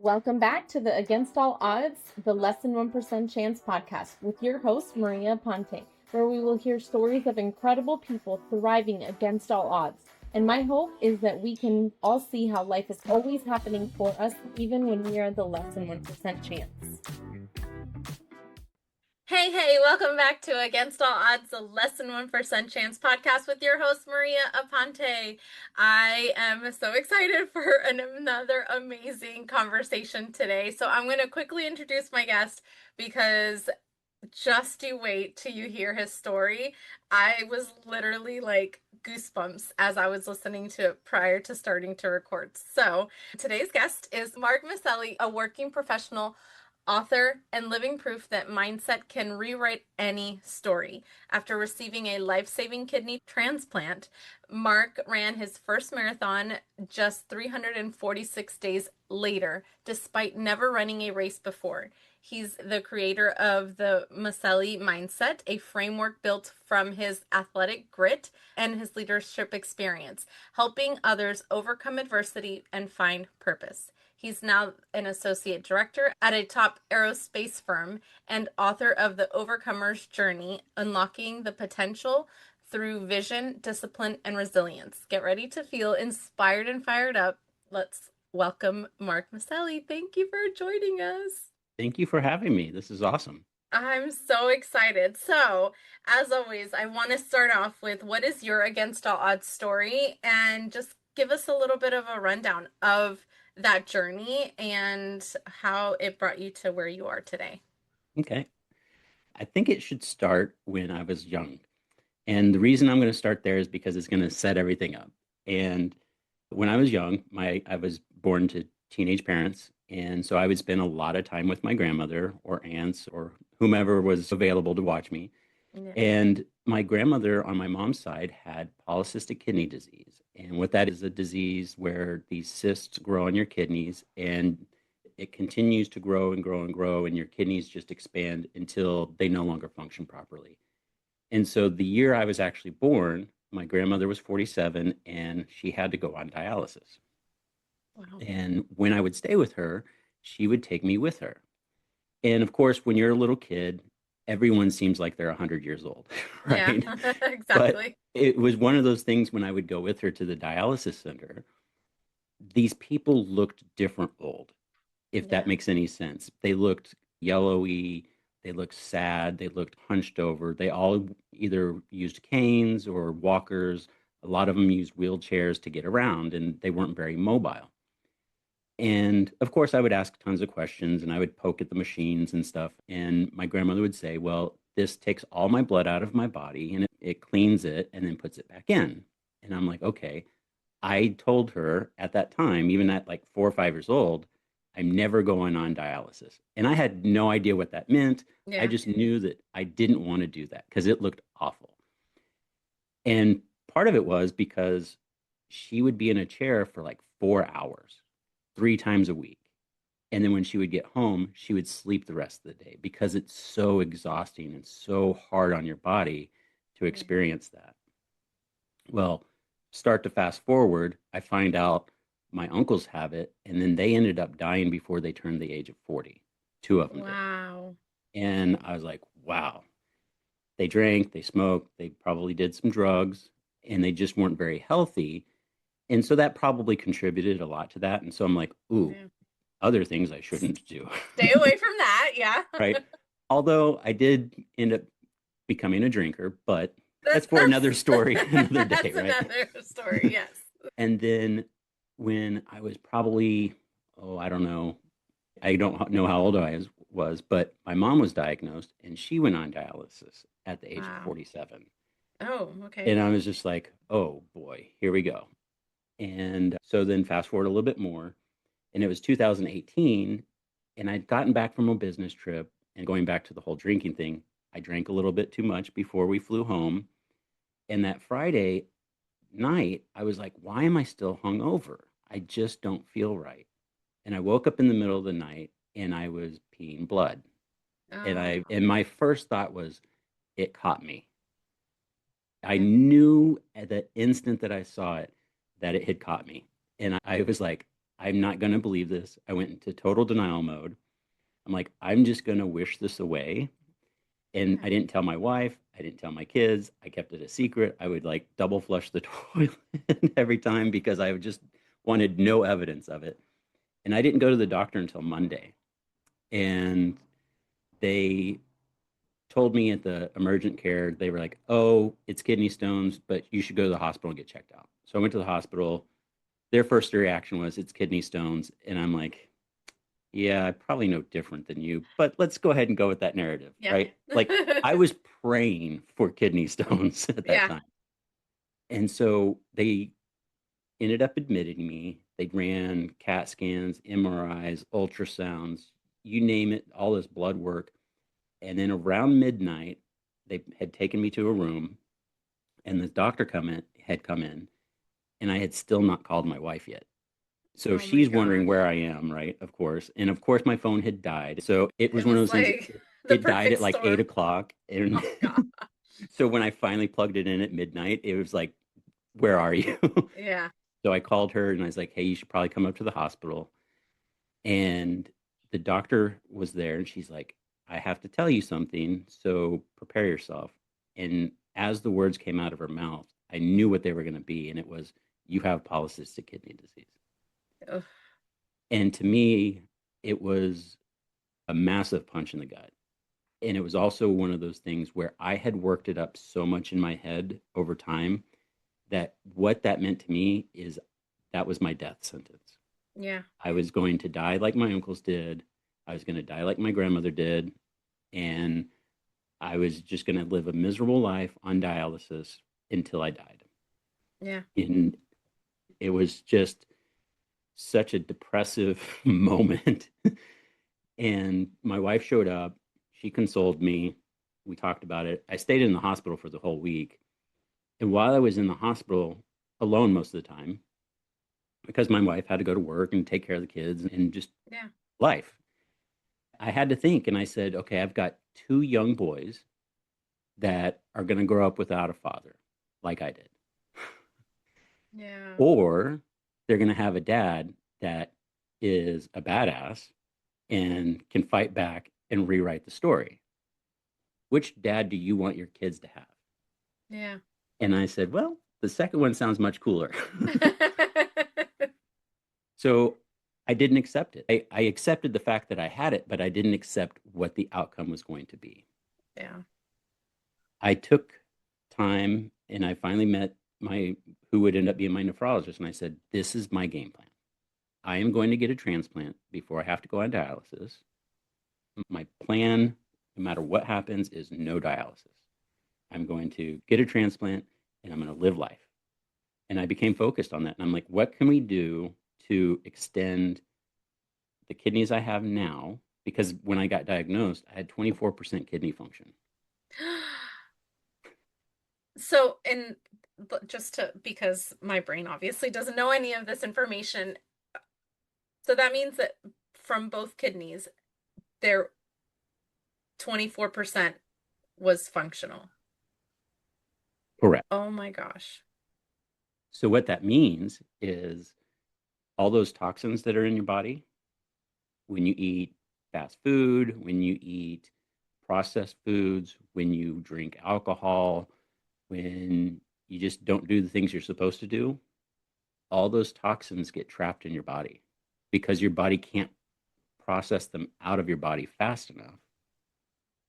Welcome back to the Against All Odds, the Less Than 1% Chance podcast with your host, Maria Ponte, where we will hear stories of incredible people thriving against all odds. And my hope is that we can all see how life is always happening for us, even when we are the less than 1% chance. Hey, welcome back to Against All Odds, the Less Than 1% Chance podcast with your host, Maria Aponte. I am so excited for another amazing conversation today. So I'm going to quickly introduce my guest because just you wait till you hear his story. I was literally like goosebumps as I was listening to it prior to starting to record. So today's guest is Mark Maselli, a working professional, author, and living proof that mindset can rewrite any story. After receiving a life-saving kidney transplant, Mark ran his first marathon just 346 days later, despite never running a race before. He's the creator of the Maselli Mindset, a framework built from his athletic grit and his leadership experience, helping others overcome adversity and find purpose. He's now an associate director at a top aerospace firm and author of The Overcomer's Journey, Unlocking the Potential Through Vision, Discipline, and Resilience. Get ready to feel inspired and fired up. Let's welcome Mark Maselli. Thank you for joining us. Thank you for having me. This is awesome. I'm so excited. So, as always, I want to start off with what is your Against All Odds story, and just give us a little bit of a rundown of that journey and how it brought you to where you are today. Okay. I think it should start when I was young. And the reason I'm going to start there is because it's going to set everything up. And when I was young, I was born to teenage parents. And so I would spend a lot of time with my grandmother or aunts or whomever was available to watch me. Yeah. And my grandmother on my mom's side had polycystic kidney disease. And what that is a disease where these cysts grow on your kidneys and it continues to grow and grow and grow, and your kidneys just expand until they no longer function properly. And so the year I was actually born, my grandmother was 47 and she had to go on dialysis. Wow. And when I would stay with her, she would take me with her. And of course, when you're a little kid, everyone seems like they're 100 years old, right? Yeah, But exactly. it was one of those things when I would go with her to the dialysis center, these people looked different old, if that Yeah. makes any sense. They looked yellowy, they looked sad, they looked hunched over. They all either used canes or walkers. A lot of them used wheelchairs to get around, and they weren't very mobile. And of course, I would ask tons of questions and I would poke at the machines and stuff. And my grandmother would say, well, this takes all my blood out of my body and it cleans it and then puts it back in. And I'm like, okay. I told her at that time, even at like 4 or 5 years old, I'm never going on dialysis. And I had no idea what that meant. I Yeah. just knew that I didn't want to do that because it looked awful. And part of it was because she would be in a chair for like 4 hours, 3 times a week. And then when she would get home, she would sleep the rest of the day because it's so exhausting and so hard on your body to experience that. Well, start to fast forward, I find out my uncles have it, and then they ended up dying before they turned the age of 40. Two of them did. Wow. And I was like, wow. They drank, they smoked, they probably did some drugs, and they just weren't very healthy. And so that probably contributed a lot to that. And so I'm like, ooh, Yeah. other things I shouldn't do. Stay away from that. Yeah. Right. Although I did end up becoming a drinker, but That's that's for another story, another day, that's right? another story. Yes. And then when I was probably, I don't know, I don't know how old was, but my mom was diagnosed and she went on dialysis at the age of Wow. 47. Oh, okay. And I was just like, oh boy, here we go. And so then fast forward a little bit more, and it was 2018, and I'd gotten back from a business trip and going back to the whole drinking thing. I drank a little bit too much before we flew home. And that Friday night, I was like, why am I still hungover? I just don't feel right. And I woke up in the middle of the night and I was peeing blood. And Oh, and my first thought was, it caught me. I yeah. knew at the instant that I saw it that it had caught me. And I was like, I'm not going to believe this. I went into total denial mode. I'm like, I'm just going to wish this away. And Yeah. I didn't tell my wife. I didn't tell my kids. I kept it a secret. I would like double flush the toilet every time because I just wanted no evidence of it. And I didn't go to the doctor until Monday. And they told me at the emergent care, they were like, oh, it's kidney stones, but you should go to the hospital and get checked out. So I went to the hospital. Their first reaction was, it's kidney stones. And I'm like, yeah, I probably know different than you, but let's go ahead and go with that narrative, Yeah. right? Like I was praying for kidney stones at that Yeah. time. And so they ended up admitting me. They ran CAT scans, MRIs, ultrasounds, you name it, all this blood work. And then around midnight, they had taken me to a room, and the doctor had come in, and I had still not called my wife yet. So Oh my she's wondering where gosh. I am, right? Of course. And of course, my phone had died. So it was It one of was those things, like the it died perfect at like 8 storm. o'clock. And Oh God. so when I finally plugged it in at midnight, it was like, where are you? Yeah. So I called her and I was like, hey, you should probably come up to the hospital. And the doctor was there and she's like, I have to tell you something. So prepare yourself. And as the words came out of her mouth, I knew what they were going to be. And it was, you have polycystic kidney disease. Ugh. And to me, it was a massive punch in the gut. And it was also one of those things where I had worked it up so much in my head over time that what that meant to me is that was my death sentence. Yeah. I was going to die like my uncles did. I was going to die like my grandmother did. And I was just going to live a miserable life on dialysis until I died. Yeah. And it was just such a depressive moment. And my wife showed up. She consoled me. We talked about it. I stayed in the hospital for the whole week. And while I was in the hospital, alone most of the time, because my wife had to go to work and take care of the kids and just Yeah. life, I had to think. And I said, okay, I've got two young boys that are going to grow up without a father, like I did. Yeah. Or they're going to have a dad that is a badass and can fight back and rewrite the story. Which dad do you want your kids to have? Yeah. And I said, well, the second one sounds much cooler. So I didn't accept it. I accepted the fact that I had it, but I didn't accept what the outcome was going to be. Yeah. I took time and I finally met my who would end up being my nephrologist. And I said, this is my game plan. I am going to get a transplant before I have to go on dialysis. My plan, no matter what happens, is no dialysis. I'm going to get a transplant and I'm going to live life. And I became focused on that. And I'm like, what can we do to extend the kidneys I have now? Because when I got diagnosed, I had 24% kidney function. So, and just to, because my brain obviously doesn't know any of this information, so that means that from both kidneys, their 24% was functional. Correct. Oh my gosh. So what that means is all those toxins that are in your body when you eat fast food, when you eat processed foods, when you drink alcohol, when you just don't do the things you're supposed to do, all those toxins get trapped in your body because your body can't process them out of your body fast enough.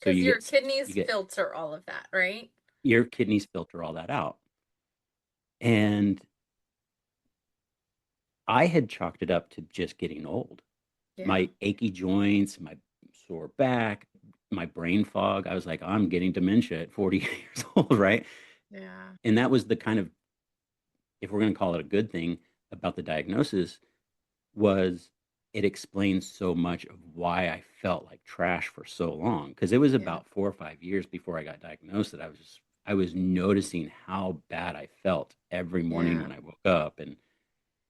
So Because your you kidneys get filter all of that, right? your kidneys filter all that out. And I had chalked it up to just getting old. Yeah. My achy joints, my sore back, my brain fog. I was like, I'm getting dementia at 40 years old, right? Yeah. And that was the kind of, if we're going to call it a good thing about the diagnosis, was it explains so much of why I felt like trash for so long. Because it was Yeah. about 4 or 5 years before I got diagnosed that I was noticing how bad I felt every morning Yeah. when I woke up. And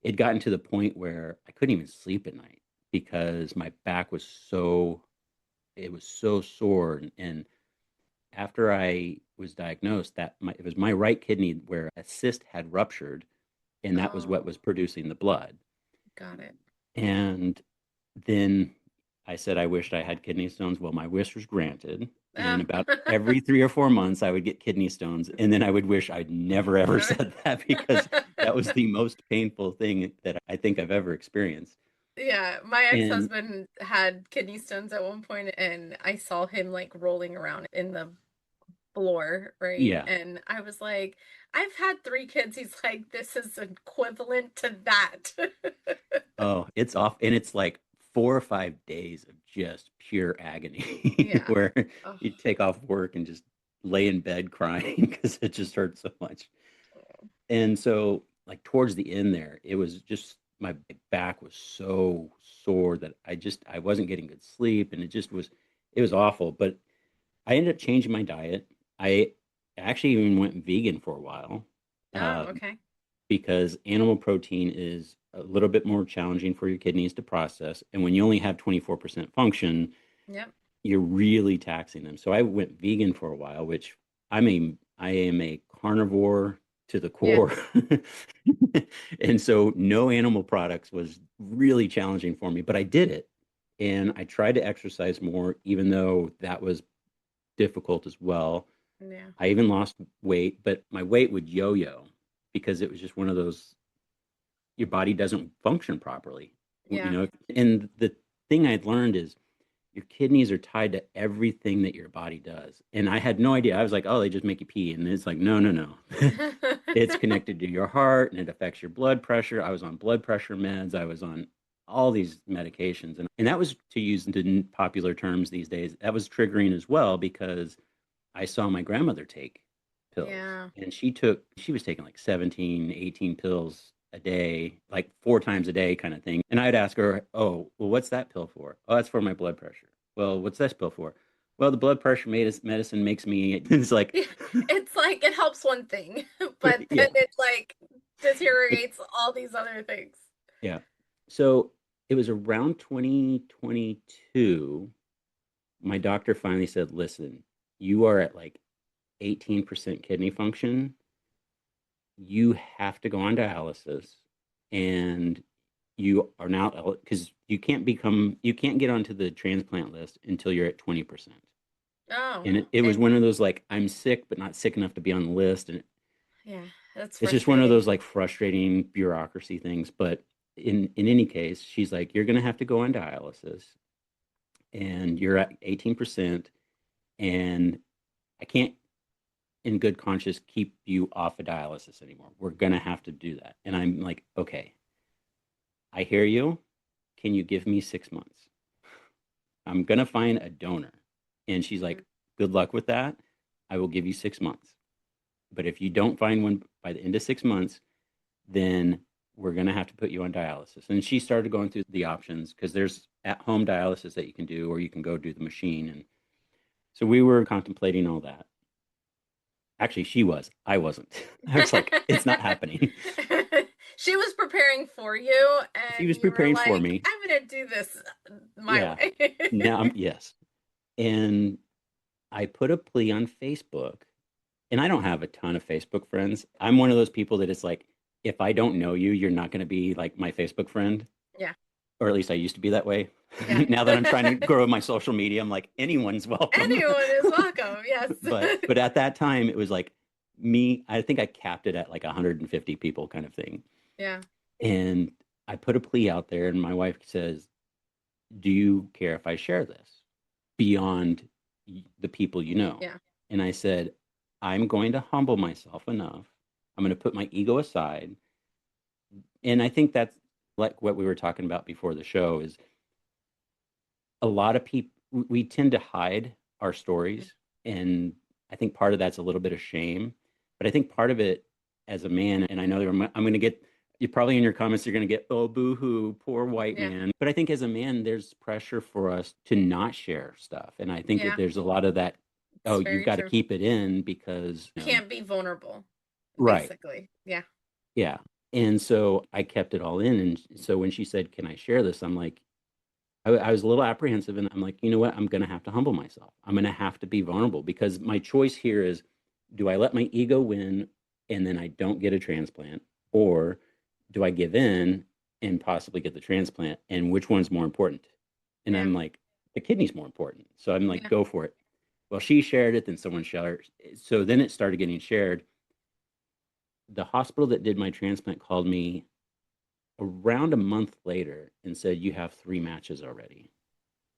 it gotten to the point where I couldn't even sleep at night because my back was it was so sore. And after I was diagnosed, it was my right kidney where a cyst had ruptured, and that was what Oh, was producing the blood. got it. And then I said I wished I had kidney stones. Well, my wish was granted. And Oh. about every 3 or 4 months, I would get kidney stones. And then I would wish I'd never, ever said that because that was the most painful thing that I think I've ever experienced. Yeah, my And ex-husband had kidney stones at one point, and I saw him like rolling around in the floor, right? yeah, And I was like, I've had three kids. He's like, this is equivalent to that. oh, it's off. And it's like 4 or 5 days of just pure agony Yeah. where Oh, you take off work and just lay in bed crying because it just hurts so much. And so, like, towards the end there, it was just my back was so sore that I wasn't getting good sleep, and it was awful. But I ended up changing my diet. I actually even went vegan for a while, oh, uh, okay. because animal protein is a little bit more challenging for your kidneys to process, and when you only have 24% function, Yep. you're really taxing them. So I went vegan for a while, which I am a carnivore to the Yeah. core. And so no animal products was really challenging for me, but I did it. And I tried to exercise more, even though that was difficult as well. Yeah. I even lost weight, but my weight would yo-yo because it was just one of those, your body doesn't function properly, you Yeah. know. And the thing I'd learned is your kidneys are tied to everything that your body does. And I had no idea. I was like, oh, they just make you pee. And it's like, no, no, no. It's connected to your heart and it affects your blood pressure. I was on blood pressure meds. I was on all these medications. And that was, to use the popular terms these days, that was triggering as well because I saw my grandmother take pills. Yeah. And she was taking like 17, 18 pills a day, like 4 times a day kind of thing. And I'd ask her, oh, well, what's that pill for? Oh, that's for my blood pressure. Well, what's this pill for? Well, the blood pressure medicine makes me, it's like, Yeah. It's like it helps one thing, but then yeah, it like deteriorates all these other things. yeah. So it was around 2022, my doctor finally said, listen, you are at like 18% kidney function. You have to go on dialysis, and you are now, because you can't get onto the transplant list until you're at 20%. Oh, And it was and one of those, like, I'm sick but not sick enough to be on the list, and yeah, that's it's just one of frustrating. those like frustrating bureaucracy things. But in any case, she's like, you're going to have to go on dialysis, and you're at 18%, and I can't in good conscience keep you off of dialysis anymore. We're going to have to do that. And I'm like, okay, I hear you. Can you give me 6 months? I'm going to find a donor. And she's Mhm. like, good luck with that. I will give you 6 months. But if you don't find one by the end of 6 months, then we're going to have to put you on dialysis. And she started going through the options because there's at home dialysis that you can do, or you can go do the machine. And so we were contemplating all that. Actually, she was. I wasn't. I was like, it's not happening. She was preparing for you, She and was you were preparing for like, me. I'm gonna do this my Yeah. way. Now, yes. And I put a plea on Facebook, and I don't have a ton of Facebook friends. I'm one of those people that it's like, if I don't know you, you're not going to be like my Facebook friend, Yeah, or at least I used to be that way. yeah. Now that I'm trying to grow my social media, I'm like, anyone's welcome. Anyone is welcome. Yes. But at that time, it was like me. I think I capped it at like 150 people, kind of thing. Yeah. And I put a plea out there, and my wife says, do you care if I share this beyond the people you know? Yeah. And I said, I'm going to humble myself enough. I'm going to put my ego aside. And I think that's like what we were talking about before the show is a lot of people, we tend to hide our stories. And I think part of that's a little bit of shame. But I think part of it as a man, and I know I'm going to get, you probably in your comments, you're going to get, oh, boo hoo, poor white Yeah. man. But I think as a man, there's pressure for us to not share stuff. And I think that Yeah. there's a lot of that, oh, It's you've very got to true. keep it in because, Can't be vulnerable, right. basically. Yeah. Yeah. And so I kept it all in. And so when she said, can I share this? I'm like, I was a little apprehensive, and I'm like, you know what? I'm going to have to humble myself. I'm going to have to be vulnerable because my choice here is, do I let my ego win and then I don't get a transplant, or do I give in and possibly get the transplant, and which one's more important? And Yeah. I'm like, the kidney's more important. So I'm like, Yeah. go for it. Well, she shared it, then someone shared it. So then it started getting shared. The hospital that did my transplant called me around a month later and said, you have 3 matches already.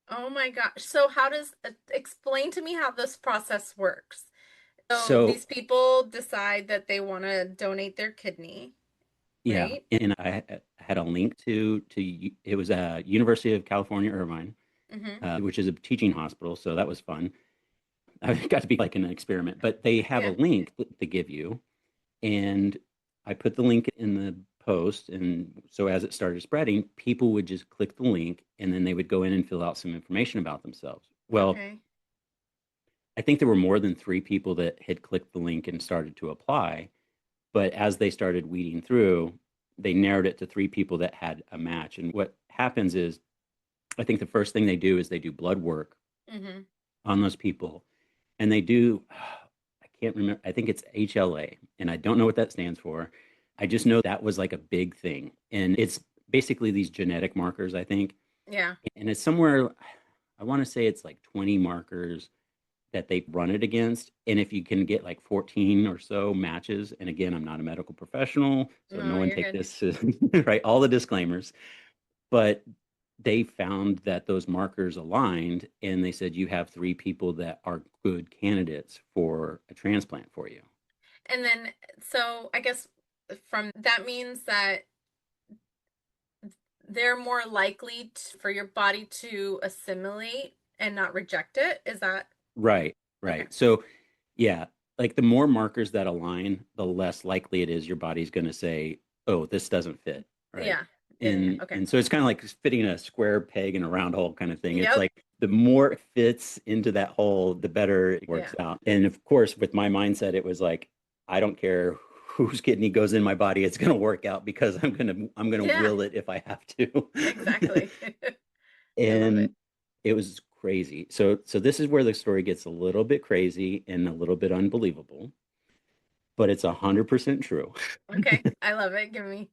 Oh my gosh. So how does explain to me how this process works? So So these people decide that they want to donate their kidney, yeah, right? and I had a link to it was a University of California, Irvine, Mm-hmm. which is a teaching hospital. So that was fun. I got to be like an experiment, but they have a Yeah. link that they give you, and I put the link in the post, and so as it started spreading, people would just click the link, and then they would go in and fill out some information about themselves. Well, Okay. I think there were more than 3 people that had clicked the link and started to apply, but as they started weeding through, they narrowed it to 3 people that had a match. And what happens is, I think the first thing they do is they do blood work Mm-hmm. on those people, and they do, I can't remember, I think it's HLA, and I don't know what that stands for. I just know that was like a big thing. And it's basically these genetic markers, I think. Yeah. And it's somewhere, I want to say it's like 20 markers that they run it against. And if you can get like 14 or so matches, and again, I'm not a medical professional, so no No, one you're take good. this, right? All the disclaimers. But they found that those markers aligned, and they said you have 3 people that are good candidates for a transplant for you. And then, so I guess from that means that they're more likely for your body to assimilate and not reject it. Is that Right, okay? right. So, yeah, like the more markers that align, the less likely it is your body's going to say, "Oh, this doesn't fit." Right? Yeah. Yeah. And Okay. and so it's kind of like fitting a square peg in a round hole kind of thing. It's Yep. like the more it fits into that hole, the better it works Yeah. out. And of course, with my mindset, it was like, I don't care whose kidney goes in my body, it's going to work out because I'm gonna Yeah. will it if I have to. Exactly. I love it. And it was crazy. So this is where the story gets a little bit crazy and a little bit unbelievable, but it's 100% true. Okay. I love it. Give me.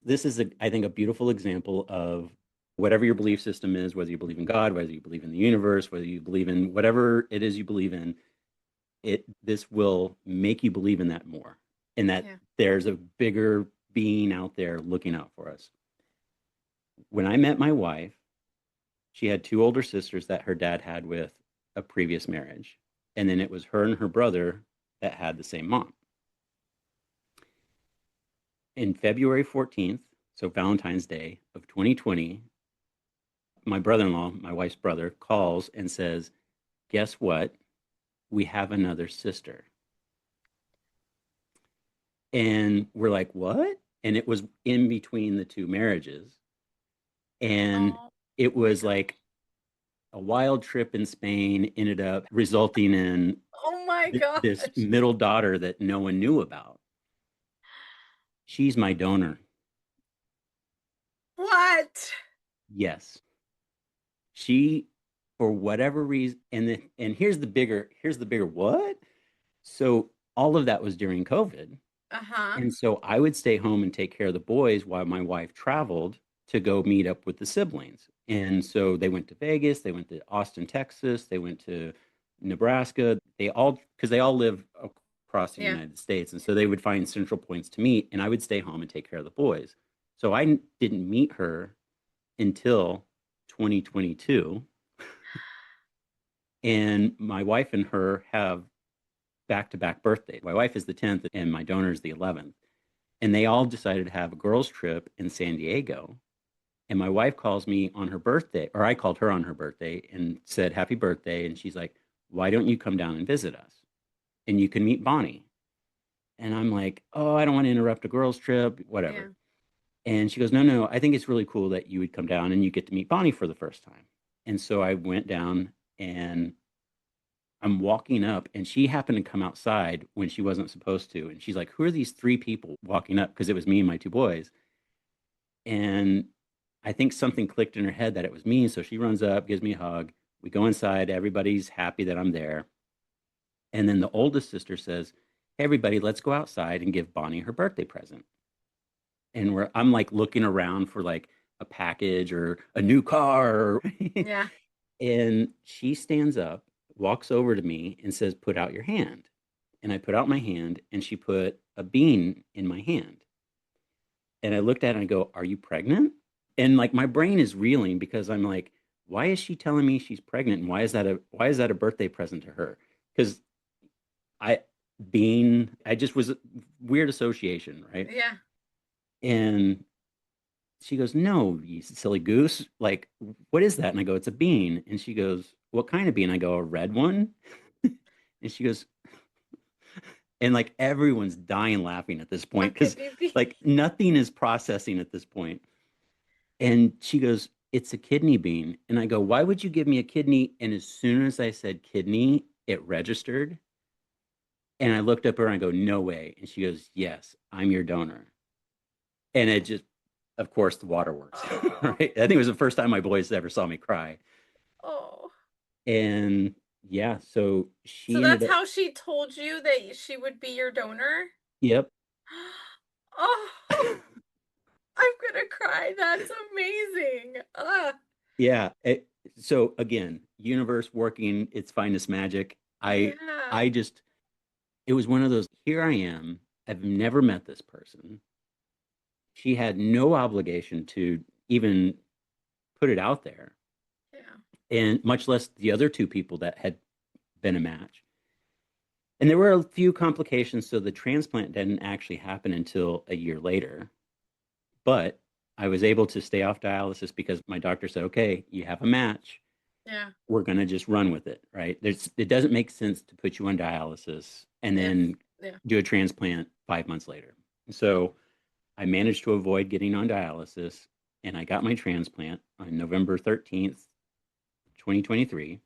This is I think a beautiful example of whatever your belief system is, whether you believe in God, whether you believe in the universe, whether you believe in whatever it is you believe in, it this will make you believe in that more, and that Yeah. there's a bigger being out there looking out for us. When I met my wife, she had 2 older sisters that her dad had with a previous marriage. And then it was her and her brother that had the same mom. In February 14th, so Valentine's Day of 2020, my brother in law, my wife's brother, calls and says, "Guess what? We have another sister." And we're like, "What?" And it was in between the 2 marriages. And Oh it my was gosh. like a wild trip in Spain ended up resulting in Oh my this gosh. middle daughter that no one knew about. She's my donor. What? Yes. She, for whatever reason, and here's the bigger what? So all of that was during COVID. Uh-huh. And so I would stay home and take care of the boys while my wife traveled to go meet up with the siblings. And so they went to Vegas, they went to Austin, Texas, they went to Nebraska. Because they all live across the Yeah. United States. And so they would find central points to meet, and I would stay home and take care of the boys. So I didn't meet her until 2022. And my wife and her have back to back birthdays. My wife is the 10th, and my donor is the 11th. And they all decided to have a girls' trip in San Diego. And my wife calls me on her birthday, or I called her on her birthday and said, "Happy birthday." And she's like, "Why don't you come down and visit us? And you can meet Bonnie." And I'm like, "Oh, I don't want to interrupt a girls' trip, Yeah. whatever." And she goes, "No, no, I think it's really cool that you would come down and you get to meet Bonnie for the first time." And so I went down, and I'm walking up, and she happened to come outside when she wasn't supposed to. And she's like, "Who are these 3 people walking up?" Because it was me and my 2 boys. And I think something clicked in her head that it was me. So she runs up, gives me a hug. We go inside. Everybody's happy that I'm there. And then the oldest sister says, "Hey, everybody, let's go outside and give Bonnie her birthday present." and I'm like looking around for like a package or a new car. Yeah. And she stands up, walks over to me, and says, "Put out your hand." And I put out my hand, and she put a bean in my hand. And I looked at it and I go, "Are you pregnant?" And like my brain is reeling because I'm like, why is she telling me she's pregnant? And why is that a birthday present to her? Because I I just was a weird association, right? Yeah. And she goes, "No, you silly goose. Like, what is that?" And I go, "It's a bean." And she goes, "What kind of bean?" I go, "A red one." And she goes, and like everyone's dying laughing at this A point because kidney bean. like nothing is processing at this point. And she goes, "It's a kidney bean." And I go, "Why would you give me a kidney?" And as soon as I said kidney, it registered. And I looked up at her and I go, "No way." And she goes, "Yes, I'm your donor." And it just, of course, the waterworks, Oh. right? I think it was the first time my boys ever saw me cry. Oh. And yeah, so So she ended that's up, how she told you that she would be your donor? yep. Oh, I'm gonna cry. That's amazing. Yeah. So again, universe working its finest magic. Yeah. I just, it was one of those, here I am. I've never met this person. She had no obligation to even put it out there, Yeah. and much less the other two people that had been a match. And there were a few complications, so the transplant didn't actually happen until a year later. But I was able to stay off dialysis because my doctor said, "Okay, you have a match. Yeah. We're going to just run with it," right? It doesn't make sense to put you on dialysis and If then yeah. do a transplant 5 months later. So I managed to avoid getting on dialysis, and I got my transplant on November 13th, 2023.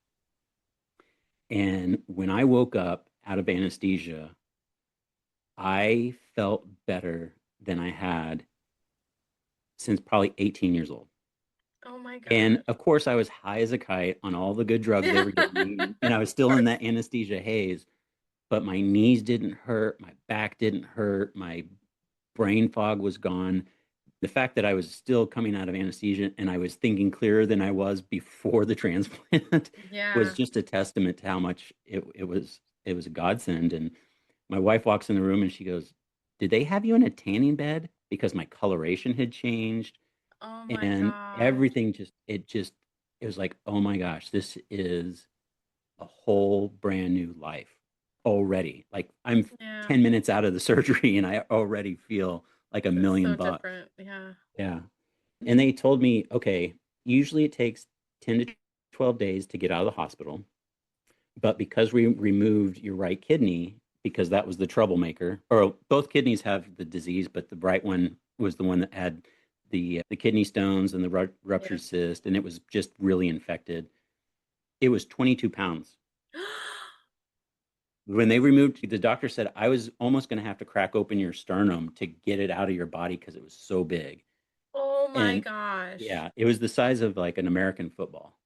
And when I woke up out of anesthesia, I felt better than I had since probably 18 years old. Oh my And gosh. of course, I was high as a kite on all the good drugs they Yeah. were giving me, and I was Of still in course. that anesthesia haze. But my knees didn't hurt, my back didn't hurt, my brain fog was gone. The fact that I was still coming out of anesthesia and I was thinking clearer than I was before the transplant was Yeah. just a testament to how much it was a godsend. And my wife walks in the room and she goes, "Did they have you in a tanning bed?" Because my coloration had changed Oh my and gosh. everything it was like, oh my gosh, this is a whole brand new life already. Like I'm Yeah. 10 minutes out of the surgery and I already feel like a It's million so bucks. different. Yeah. Yeah. And they told me, okay, usually it takes 10 to 12 days to get out of the hospital. But because we removed your right kidney, because that was the troublemaker, or both kidneys have the disease, but the right one was the one that had the kidney stones and the Yeah. ruptured cyst, and it was just really infected. It was 22 pounds. When they removed, the doctor said I was almost going to have to crack open your sternum to get it out of your body because it was so big. Oh my And gosh. yeah, it was the size of like an American football.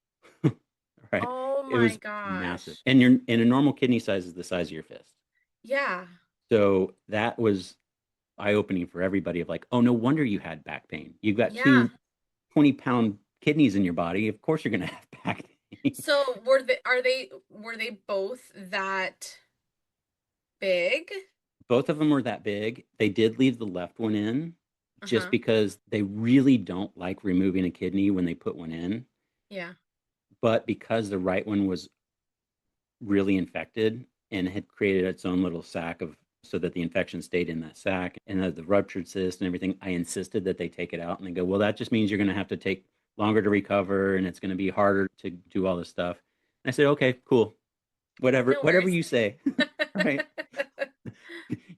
Right? Oh It my was massive. gosh. And a normal kidney size is the size of your fist. Yeah. So that was eye-opening for everybody of like, oh, no wonder you had back pain. You've got Yeah. two 20-pound kidneys in your body. Of course you're going to have back pain. So were they both that big? Both of them were that big. They did leave the left one in just Uh-huh. because they really don't like removing a kidney when they put one in. Yeah. But because the right one was really infected and had created its own little sac of so that the infection stayed in that sac and the ruptured cyst and everything, I insisted that they take it out and they go, well, that just means you're going to have to take longer to recover and it's going to be harder to do all this stuff. And I said, okay, cool. No Whatever worries. you say. Right.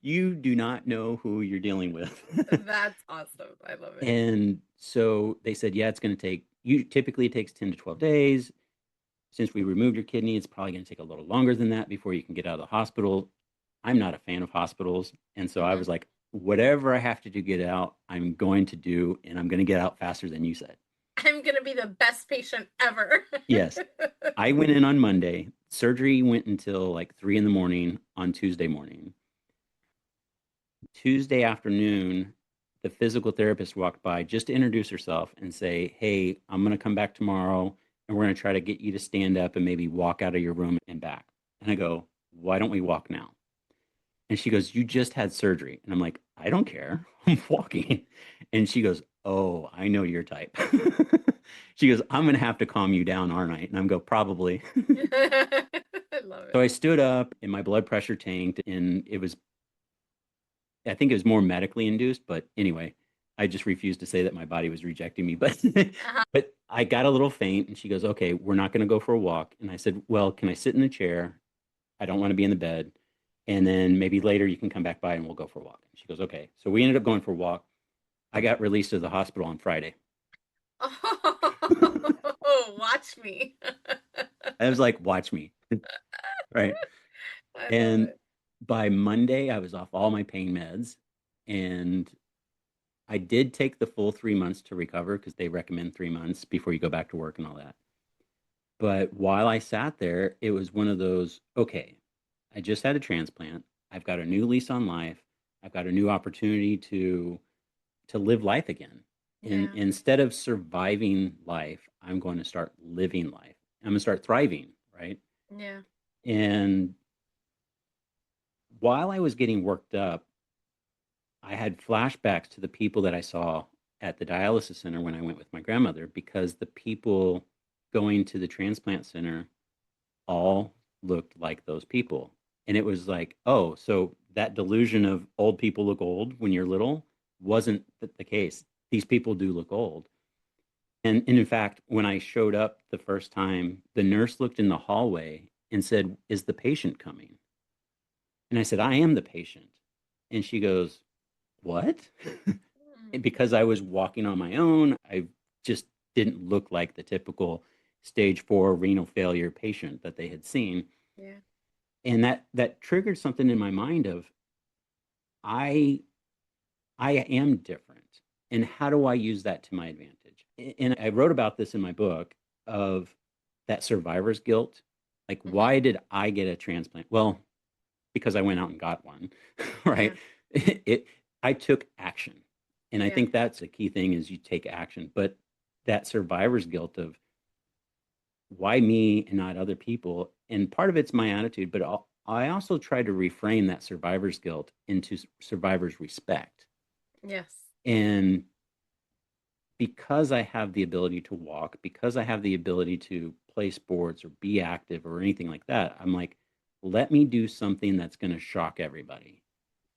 You do not know who you're dealing with. That's awesome. I love it. And so they said, yeah, it's going to take you typically it takes 10 to 12 days. Since we removed your kidney, it's probably going to take a little longer than that before you can get out of the hospital. I'm not a fan of hospitals. And so I Hmm. was like, whatever I have to do to get out, I'm going to do, and I'm going to get out faster than you said. I'm gonna be the best patient ever. Yes. I went in on Monday. Surgery went until like 3 in the morning on Tuesday morning. Tuesday afternoon, the physical therapist walked by just to introduce herself and say, "Hey, I'm going to come back tomorrow and we're going to try to get you to stand up and maybe walk out of your room and back." And I go, "Why don't we walk now?" And she goes, "You just had surgery." And I'm like, "I don't care. I'm walking." And she goes, "Oh, I know your type." She goes, "I'm going to have to calm you down, aren't I?" And I'm go, "Probably." I love So it. I stood up and my blood pressure tanked, and I think it was more medically induced, but anyway, I just refused to say that my body was rejecting me. But Uh-huh. but I got a little faint, and she goes, "Okay, we're not going to go for a walk." And I said, "Well, can I sit in the chair? I don't want to be in the bed. And then maybe later you can come back by and we'll go for a walk." And she goes, "Okay." So we ended up going for a walk. I got released to the hospital on Friday. Oh, watch me. I was like, "Watch me." Right. I love And it. by Monday, I was off all my pain meds. And I did take the full 3 months to recover because they recommend 3 months before you go back to work and all that. But while I sat there, it was one of those, okay, I just had a transplant. I've got a new lease on life. I've got a new opportunity to live life again. And Yeah. instead of surviving life, I'm going to start living life. I'm going to start thriving, right? Yeah. And while I was getting worked up, I had flashbacks to the people that I saw at the dialysis center when I went with my grandmother, because the people going to the transplant center all looked like those people. And it was like, oh, so that delusion of old people look old when you're little wasn't the case. These people do look old. And in fact, when I showed up the first time, the nurse looked in the hallway and said, "Is the patient coming?" And I said, "I am the patient." And she goes, "What?" And Mm. because I was walking on my own, I just didn't look like the typical stage 4 renal failure patient that they had seen. Yeah. And that triggered something in my mind of, I I am different. And how do I use that to my advantage? And I wrote about this in my book of that survivor's guilt. Like, Hmm. why did I get a transplant? Well, because I went out and got one, right? Yeah. It I took action. And I Yeah. think that's a key thing, is you take action. But that survivor's guilt of, why me and not other people? And part of it's my attitude, but I also try to reframe that survivor's guilt into survivor's respect. Yes. And because I have the ability to walk, because I have the ability to play sports or be active or anything like that, I'm like, let me do something that's going to shock everybody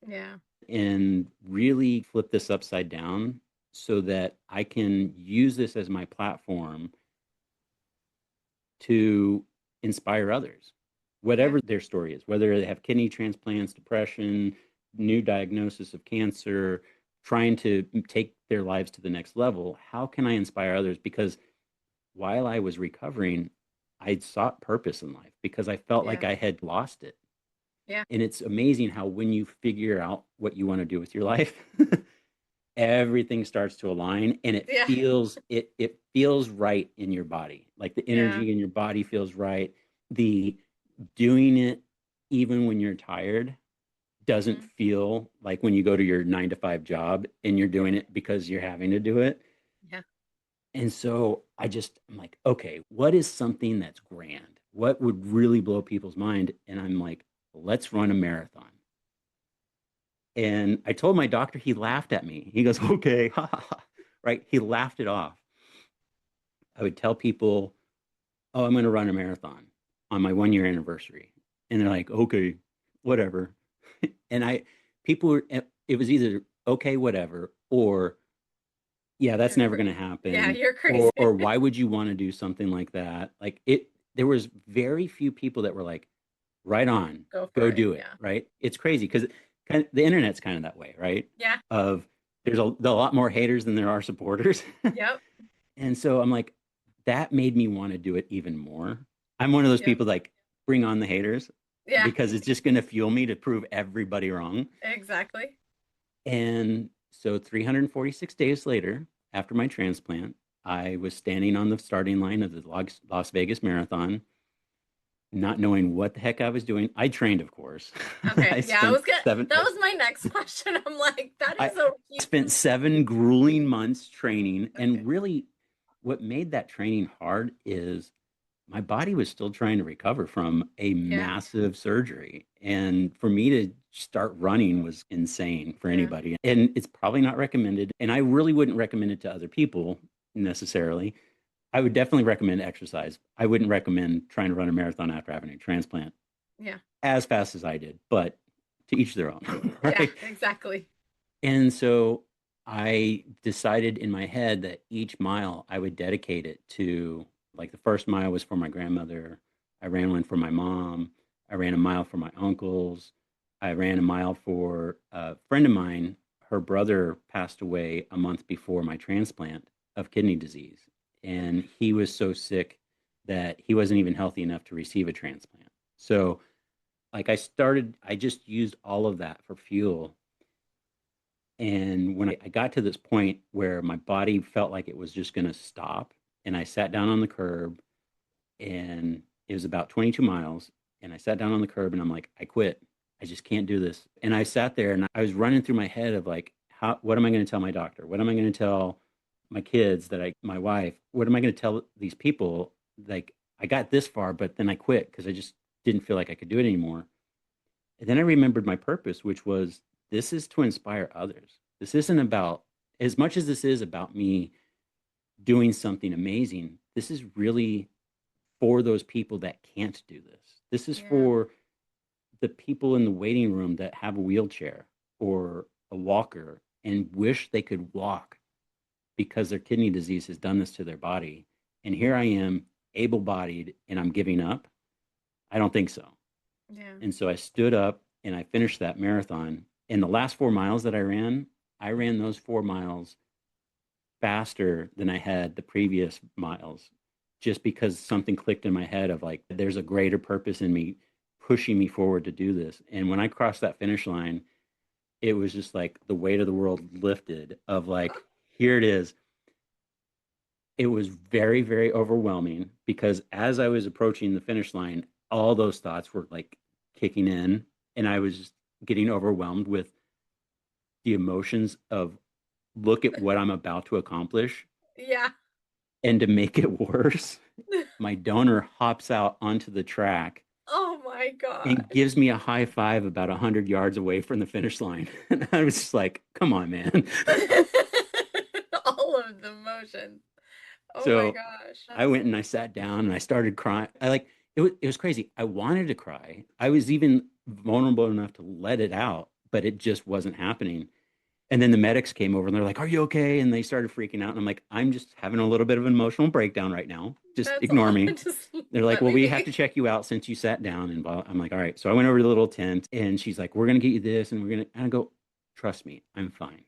Yeah. and really flip this upside down so that I can use this as my platform to inspire others, Yeah. whatever their story is, whether they have kidney transplants, depression, new diagnosis of cancer, trying to take their lives to the next level. How can I inspire others? Because while I was recovering, I sought purpose in life because I felt like Yeah. I had lost it. Yeah. And it's amazing how when you figure out what you want to do with your life, everything starts to align, and Yeah. it feels right in your body. Like the Yeah. energy in your body feels right. The doing it even when you're tired doesn't Hmm. feel like when you go to your 9 to 5 job and you're Yeah. doing it because you're having to do it. Yeah. And so I'm like, okay, what is something that's grand? What would really blow people's mind? And I'm like, let's run a marathon. And I told my doctor, he laughed at me. He goes, "Okay." Right? He laughed it off. I would tell people, "Oh, I'm going to run a marathon on my 1 year anniversary." And they're like, "Okay, whatever." And people were, it was either okay, whatever, or yeah, that's You're never going to crazy. Yeah, happen. you're crazy. Or why would you want to do something like that? Like there was very few people that were like, right on, Go for go it. do it. Yeah. Right. It's crazy because the internet's kind of that way, right? Yeah. Of there's a lot more haters than there are supporters. Yep. And so I'm like, that made me want to do it even more. I'm one of those Yep. people like, bring on the haters, Yeah. because it's just going to fuel me to prove everybody wrong. Exactly. And so 346 days later, after my transplant, I was standing on the starting line of the Las Vegas Marathon. not knowing what the heck I was doing. I trained, of course. Okay. I Yeah, I spent was gonna, seven that was my next question. I'm like, that I is a spent huge. 7 grueling months training, Okay. and really what made that training hard is my body was still trying to recover from a Yeah. massive surgery. And for me to start running was insane for Yeah. anybody. And it's probably not recommended. And I really wouldn't recommend it to other people necessarily. I would definitely recommend exercise. I wouldn't recommend trying to run a marathon after having a transplant Yeah. as fast as I did, but to each their own, Yeah, right? exactly. And so I decided in my head that each mile I would dedicate it to, like the first mile was for my grandmother. I ran one for my mom. I ran a mile for my uncles. I ran a mile for a friend of mine. Her brother passed away a month before my transplant of kidney disease. And he was so sick that he wasn't even healthy enough to receive a transplant. So, like, I just used all of that for fuel. And when I got to this point where my body felt like it was just going to stop, and I sat down on the curb, and it was about 22 miles. And I sat down on the curb and I'm like, I quit. I just can't do this. And I sat there and I was running through my head of like, what am I going to tell my doctor? What am I going to tell my kids my wife? What am I going to tell these people? Like, I got this far, but then I quit because I just didn't feel like I could do it anymore. And then I remembered my purpose, which was this is to inspire others. This isn't about, as much as this is about me doing something amazing, this is really for those people that can't do this. This is Yeah. for the people in the waiting room that have a wheelchair or a walker and wish they could walk because their kidney disease has done this to their body. And here I am, able bodied, and I'm giving up. I don't think so. Yeah. And so I stood up and I finished that marathon. And the last 4 miles that I ran those 4 miles faster than I had the previous miles just because something clicked in my head of like, there's a greater purpose in me pushing me forward to do this. And when I crossed that finish line, it was just like the weight of the world lifted of like, here it is. It was very, very overwhelming because as I was approaching the finish line, all those thoughts were like kicking in, and I was just getting overwhelmed with the emotions of look at what I'm about to accomplish. Yeah. And to make it worse, my donor hops out onto the track Oh my and gosh. gives me a high five about 100 yards away from the finish line. And I was just like, come on, man. All of the emotions. Oh my So gosh. I That's went and I sat down and I started crying. It was crazy. I wanted to cry. I was even vulnerable enough to let it out, but it just wasn't happening. And then the medics came over and they're like, "Are you okay?" And they started freaking out. And I'm like, "I'm just having a little bit of an emotional breakdown right now. Just that's ignore all. me." Just They're like, let "Well, me we have be. to check you out since you sat down." And blah. I'm like, "All right." So I went over to the little tent and she's like, "We're going to get you this and we're going to," and I go, "Trust me, I'm fine."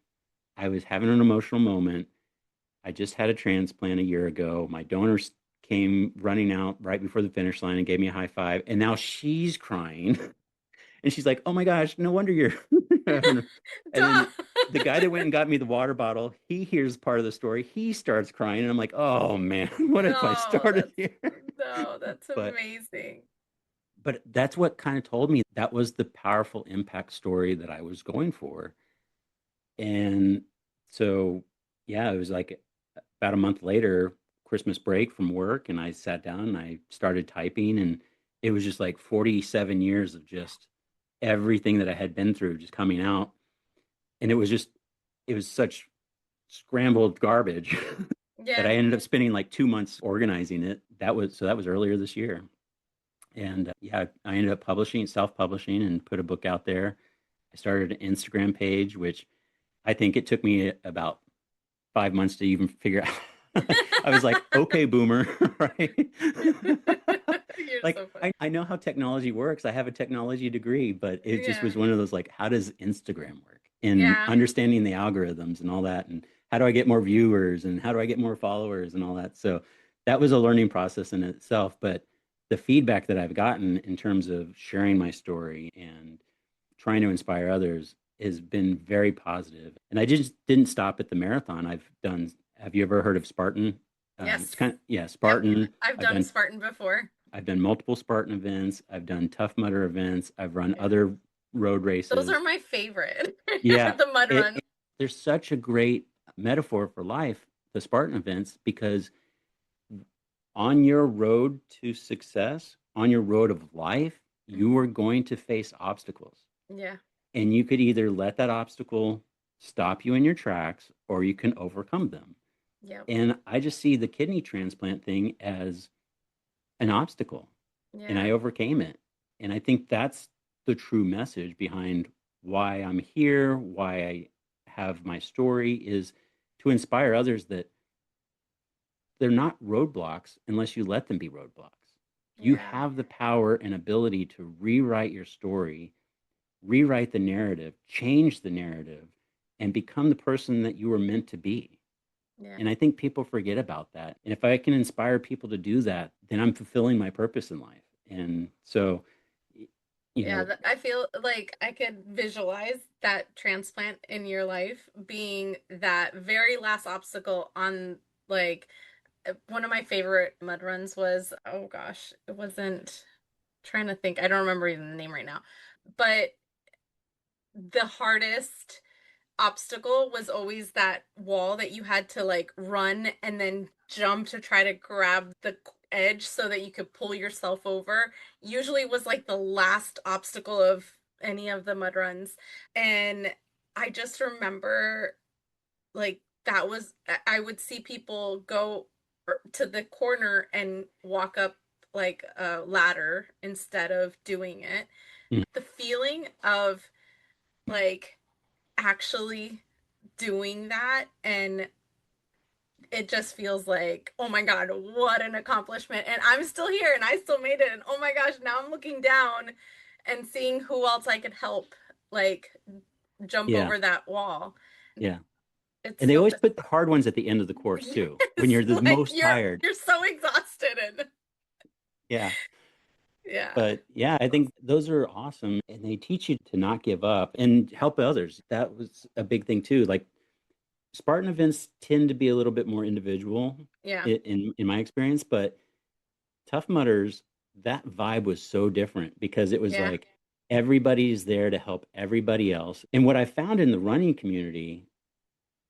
I was having an emotional moment. I just had a transplant a year ago. My donors came running out right before the finish line and gave me a high five. And now she's crying. And she's like, "Oh my gosh, no wonder you're having a-" And Duh. then the guy that went and got me the water bottle, he hears part of the story. He starts crying. And I'm like, "Oh man, what have I No, started here?" that's But amazing. that's what kind of told me that was the powerful impact story that I was going for. And so, yeah, it was like about a month later, Christmas break from work, and I sat down and I started typing, and it was just like 47 years of just everything that I had been through just coming out. And it was such scrambled garbage that Yeah. I ended up spending like 2 months organizing it. That was earlier this year. And yeah, I ended up self-publishing, and put a book out there. I started an Instagram page, which I think it took me about 5 months to even figure out. I was like, okay, boomer, right? You're Like, so funny. I know how technology works. I have a technology degree, but it just Yeah. was one of those like, how does Instagram work? And Yeah. understanding the algorithms and all that. And how do I get more viewers and how do I get more followers and all that? So that was a learning process in itself. But the feedback that I've gotten in terms of sharing my story and trying to inspire others has been very positive. And I just didn't stop at the marathon. Have you ever heard of Spartan? Yes. It's kind of, yeah, Yep. Spartan. I've I've done done Spartan before. I've done multiple Spartan events. I've done Tough Mudder events. I've run Yeah. other road Those are races. my favorite. Yeah, The mud it, runs. it- there's such a great metaphor for life, the Spartan events, because on your road to success, on your road of life, you Hmm. are going to face obstacles. Yeah. And you could either let that obstacle stop you in your tracks or you can overcome them. Yep. And I just see the kidney transplant thing as an obstacle, and Yeah. I overcame it. And I think that's the true message behind why I'm here, why I have my story, is to inspire others that they're not roadblocks unless you let them be roadblocks. You Yeah. have the power and ability to rewrite your story, rewrite the narrative, change the narrative, and become the person that you were meant to be. Yeah. And I think people forget about that. And if I can inspire people to do that, then I'm fulfilling my purpose in life. And so, you Yeah, know, I feel like I could visualize that transplant in your life being that very last obstacle on like one of my favorite mud runs was, oh gosh, it wasn't trying to think. I don't remember even the name right now. But the hardest obstacle was always that wall that you had to like run and then jump to try to grab the edge so that you could pull yourself over. Usually was like the last obstacle of any of the mud runs. And I just remember like that was I would see people go to the corner and walk up like a ladder instead of doing it. mm, The feeling of like actually doing that and it just feels like oh my god, what an accomplishment, and I'm still here and I still made it, and oh my gosh, now I'm looking down and seeing who else I could help like jump yeah, over that wall. yeah. It's And they so always put the hard ones at the end of the course too, when yes, you're the like most tired. you're so exhausted and Yeah. yeah. But yeah, I think those are awesome. And they teach you to not give up and help others. That was a big thing too. Like Spartan events tend to be a little bit more individual Yeah. in my experience, but Tough Mudders, that vibe was so different because it was Yeah. like everybody's there to help everybody else. And what I found in the running community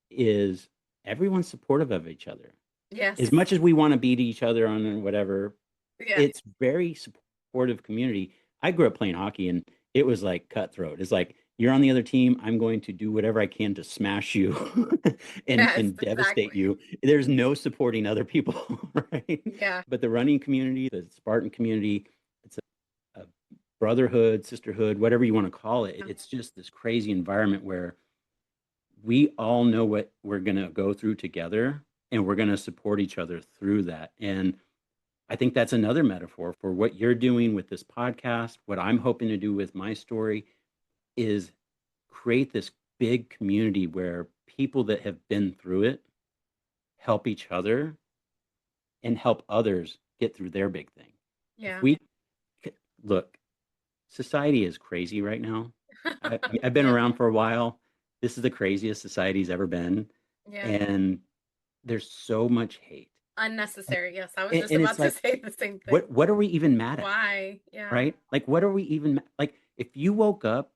is everyone's supportive of each other. As Yes. much as we want to beat each other on whatever, Yeah. it's very supportive community. I grew up playing hockey and it was like cutthroat. It's like you're on the other team, I'm going to do whatever I can to smash you Yes, and devastate exactly. you. There's no supporting other people, right? Yeah. But the running community, the Spartan community, it's a brotherhood, sisterhood, whatever you want to call it. It's just this crazy environment where we all know what we're going to go through together and we're going to support each other through that. And I think that's another metaphor for what you're doing with this podcast. What I'm hoping to do with my story is create this big community where people that have been through it help each other and help others get through their big thing. If Yeah. we look, society is crazy right now. I've been Yeah. around for a while. This is the craziest society's ever been. Yeah. And there's so much hate. Unnecessary. Yes, I was just And about it's to like, say the same thing. what are we even mad at? Why? Yeah. Right? Like, what are we even like? If you woke up,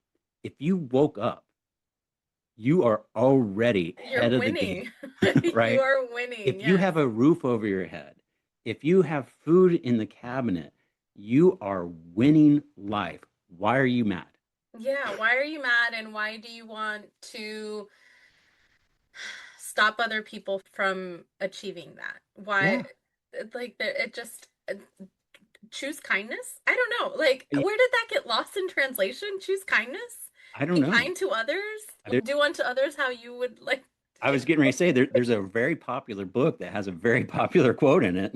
you are already You're ahead of the game, winning. You right? are winning. If you Yes. have a roof over your head, if you have food in the cabinet, you are winning life. Why are you mad? Yeah. Why are you mad and why do you want to stop other people from achieving that? Why? Yeah, Like, it just choose kindness? I don't know. Like, yeah, where did that get lost in translation? Choose kindness? I don't Be know. kind to others? I Do unto others how you would like. I was getting ready to say there's a very popular book that has a very popular quote in it.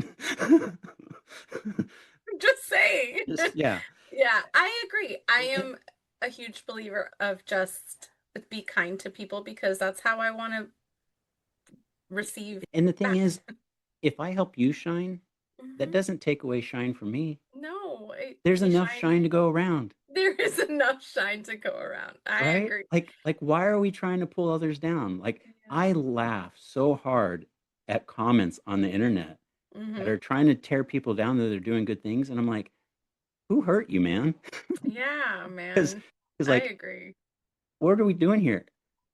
Just saying. Just yeah. Yeah, I agree. I am a huge believer of just be kind to people because that's how I want to receive And the thing back. is, if I help you shine, that Hmm. doesn't take away shine from me. No, There's we enough shine. shine to go around, There is enough shine to go around. I right? agree. Like why are we trying to pull others down? Like Yeah. I laugh so hard at comments on the internet that Mm-hmm. are trying to tear people down that are doing good things. And I'm like, who hurt you, man? Yeah, Because man. I like, agree. what are we doing here?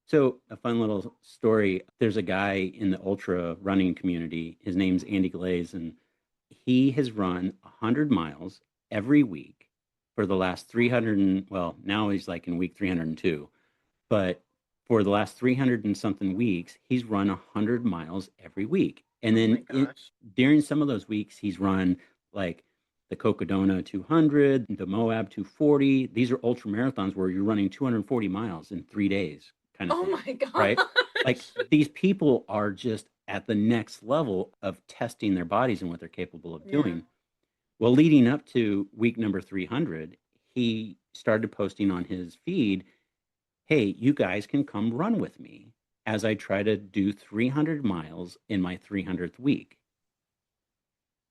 So a fun little story. There's a guy in the ultra running community. His name's Andy Glaze, and he has run 100 miles every week for the last 300 and well, now he's like in week 302, but for the last 300 and something weeks, he's run 100 miles every week. And Oh my then gosh. during some of those weeks, he's run like the Cocodona 200, the Moab 240. These are ultra marathons where you're running 240 miles in 3 days, kind of Oh thing, my right? Like gosh. these people are just at the next level of testing their bodies and what they're capable of Yeah. doing. Well, leading up to week number 300, he started posting on his feed, hey, you guys can come run with me as I try to do 300 miles in my 300th week.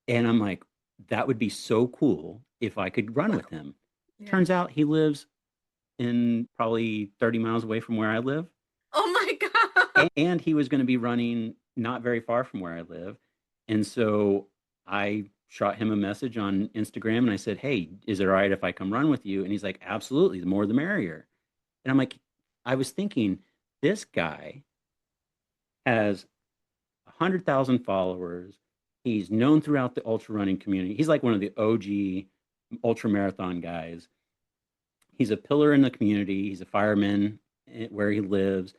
And I'm like, that would be so cool if I could run with Wow. him. Yeah. Turns out he lives in probably 30 miles away from where I live. Oh my God. And he was going to be running not very far from where I live. And so I shot him a message on Instagram and I said, hey, is it all right if I come run with you? And he's like, absolutely. The more the merrier. And I'm like, I was thinking, this guy has 100,000 followers. He's known throughout the ultra running community. He's like one of the OG ultra marathon guys. He's a pillar in the community. He's a fireman where he lives,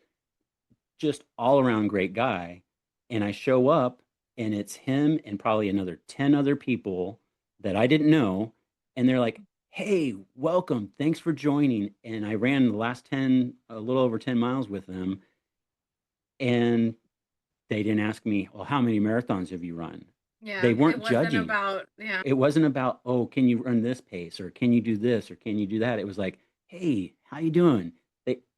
just all around great guy. And I show up and it's him and probably another 10 other people that I didn't know. And they're like, hey, welcome. Thanks for joining. And I ran the last 10, a little over 10 miles with them. And they didn't ask me, well, how many marathons have you run? They Yeah, it weren't wasn't judging. about, yeah. It wasn't about, oh, can you run this pace or can you do this or can you do that? It was like, hey, how you doing?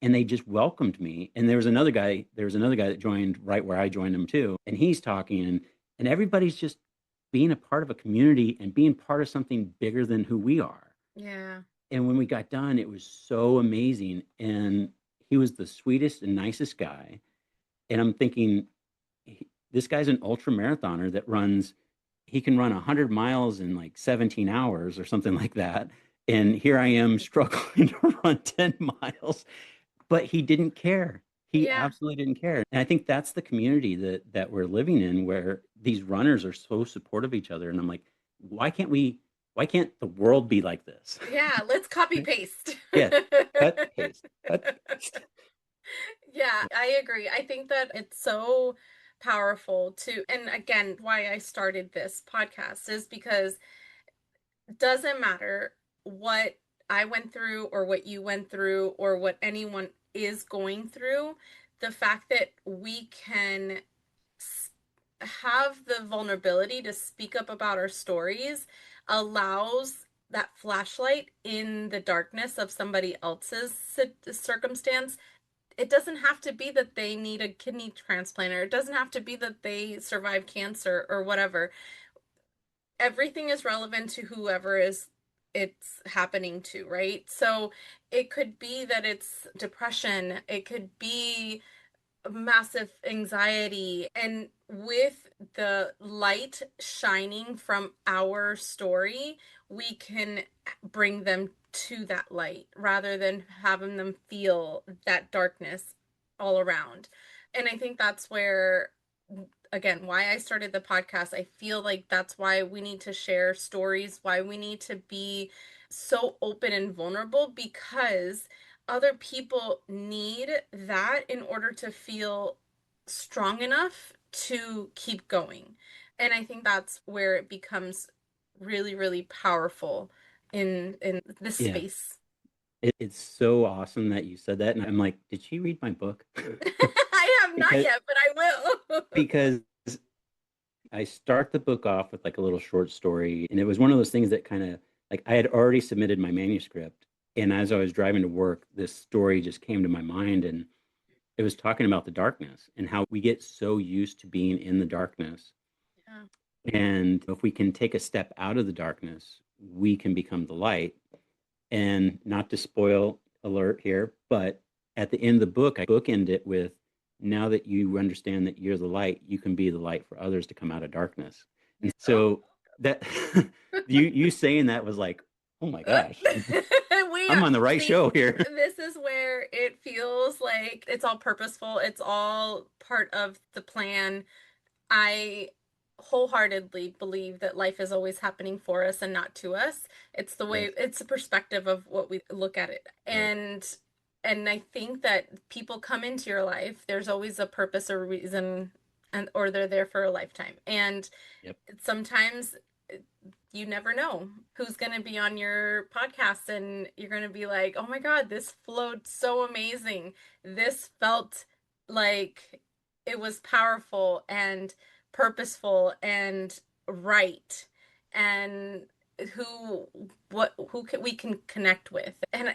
They just welcomed me. And there was another guy that joined right where I joined him too. And he's talking and everybody's just being a part of a community and being part of something bigger than who we are. Yeah. And when we got done, it was so amazing. And he was the sweetest and nicest guy. And I'm thinking, this guy's an ultra marathoner that runs, he can run 100 miles in like 17 hours or something like that. And here I am struggling to run 10 miles, but he didn't care. He Yeah. absolutely didn't care. And I think that's the community that we're living in where these runners are so supportive of each other. And I'm like, why can't we, why can't the world be like this? Yeah, let's copy paste. Yes. Cut, paste, cut, paste. Yeah, I agree. I think that it's so powerful to, and again, why I started this podcast is because it doesn't matter what I went through or what you went through or what anyone is going through, the fact that we can have the vulnerability to speak up about our stories allows that flashlight in the darkness of somebody else's circumstance. It doesn't have to be that they need a kidney transplant, or it doesn't have to be that they survive cancer or whatever. Everything is relevant to whoever is it's happening to, right? So it could be that it's depression, it could be massive anxiety, and with the light shining from our story, we can bring them to that light rather than having them feel that darkness all around. And I think that's where, again, why I started the podcast. I feel like that's why we need to share stories, why we need to be so open and vulnerable, because other people need that in order to feel strong enough to keep going. And I think that's where it becomes really, really powerful in this Yeah. space. It's so awesome that you said that. And I'm like, did she read my book? I have not because yet, but I will. because I start the book off with like a little short story, and it was one of those things that kind of like I had already submitted my manuscript, and as I was driving to work, this story just came to my mind, and it was talking about the darkness and how we get so used to being in the darkness, Yeah. and if we can take a step out of the darkness, we can become the light. And not to spoil alert here, but at the end of the book, I bookend it with, now that you understand that you're the light, you can be the light for others to come out of darkness. And Oh. so that you saying that was like, oh my gosh, We I'm are, on the right see, show here. this is where it feels like it's all purposeful. It's all part of the plan. I wholeheartedly believe that life is always happening for us and not to us. It's the way, Yes. it's a perspective of what we look at it. Right. And I think that people come into your life, there's always a purpose or reason, and or they're there for a lifetime. And Yep. sometimes you never know who's going to be on your podcast, and you're going to be like, oh my God, this flowed so amazing. This felt like it was powerful and purposeful and right. And who, who can, we can connect with. And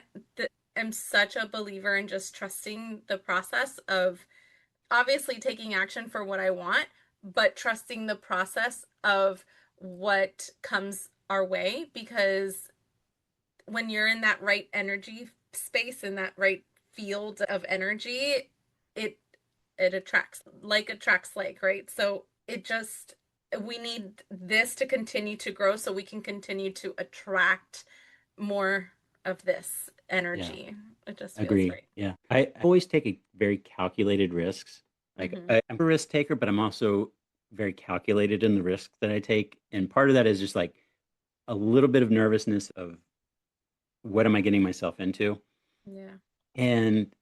I'm such a believer in just trusting the process of obviously taking action for what I want, but trusting the process of what comes our way, because when you're in that right energy space, in that right field of energy, it it attracts like, right? So it just, we need this to continue to grow so we can continue to attract more of this Yeah. energy. It just feels Agree. right. Yeah. I always take a very calculated risks. Like Mm-hmm. I'm a risk taker, but I'm also very calculated in the risks that I take. And part of that is just like a little bit of nervousness of what am I getting myself into? Yeah. And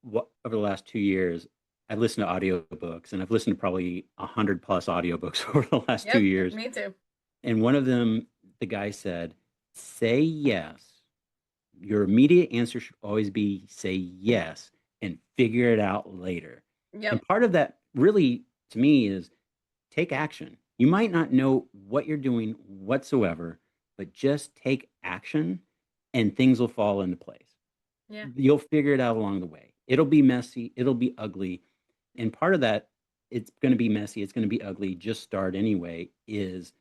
what over the last 2 years, I've listened to audiobooks and I've listened to probably 100 plus audiobooks over the last two Yep. years. Me too. And one of them, the guy said, say yes. Your immediate answer should always be say yes and figure it out later. And Yep. part of that really to me is take action. You might not know what you're doing whatsoever, but just take action and things will fall into place. Yeah. You'll figure it out along the way. It'll be messy, it'll be ugly. And part of that, it's going to be messy, it's going to be ugly, just start anyway, is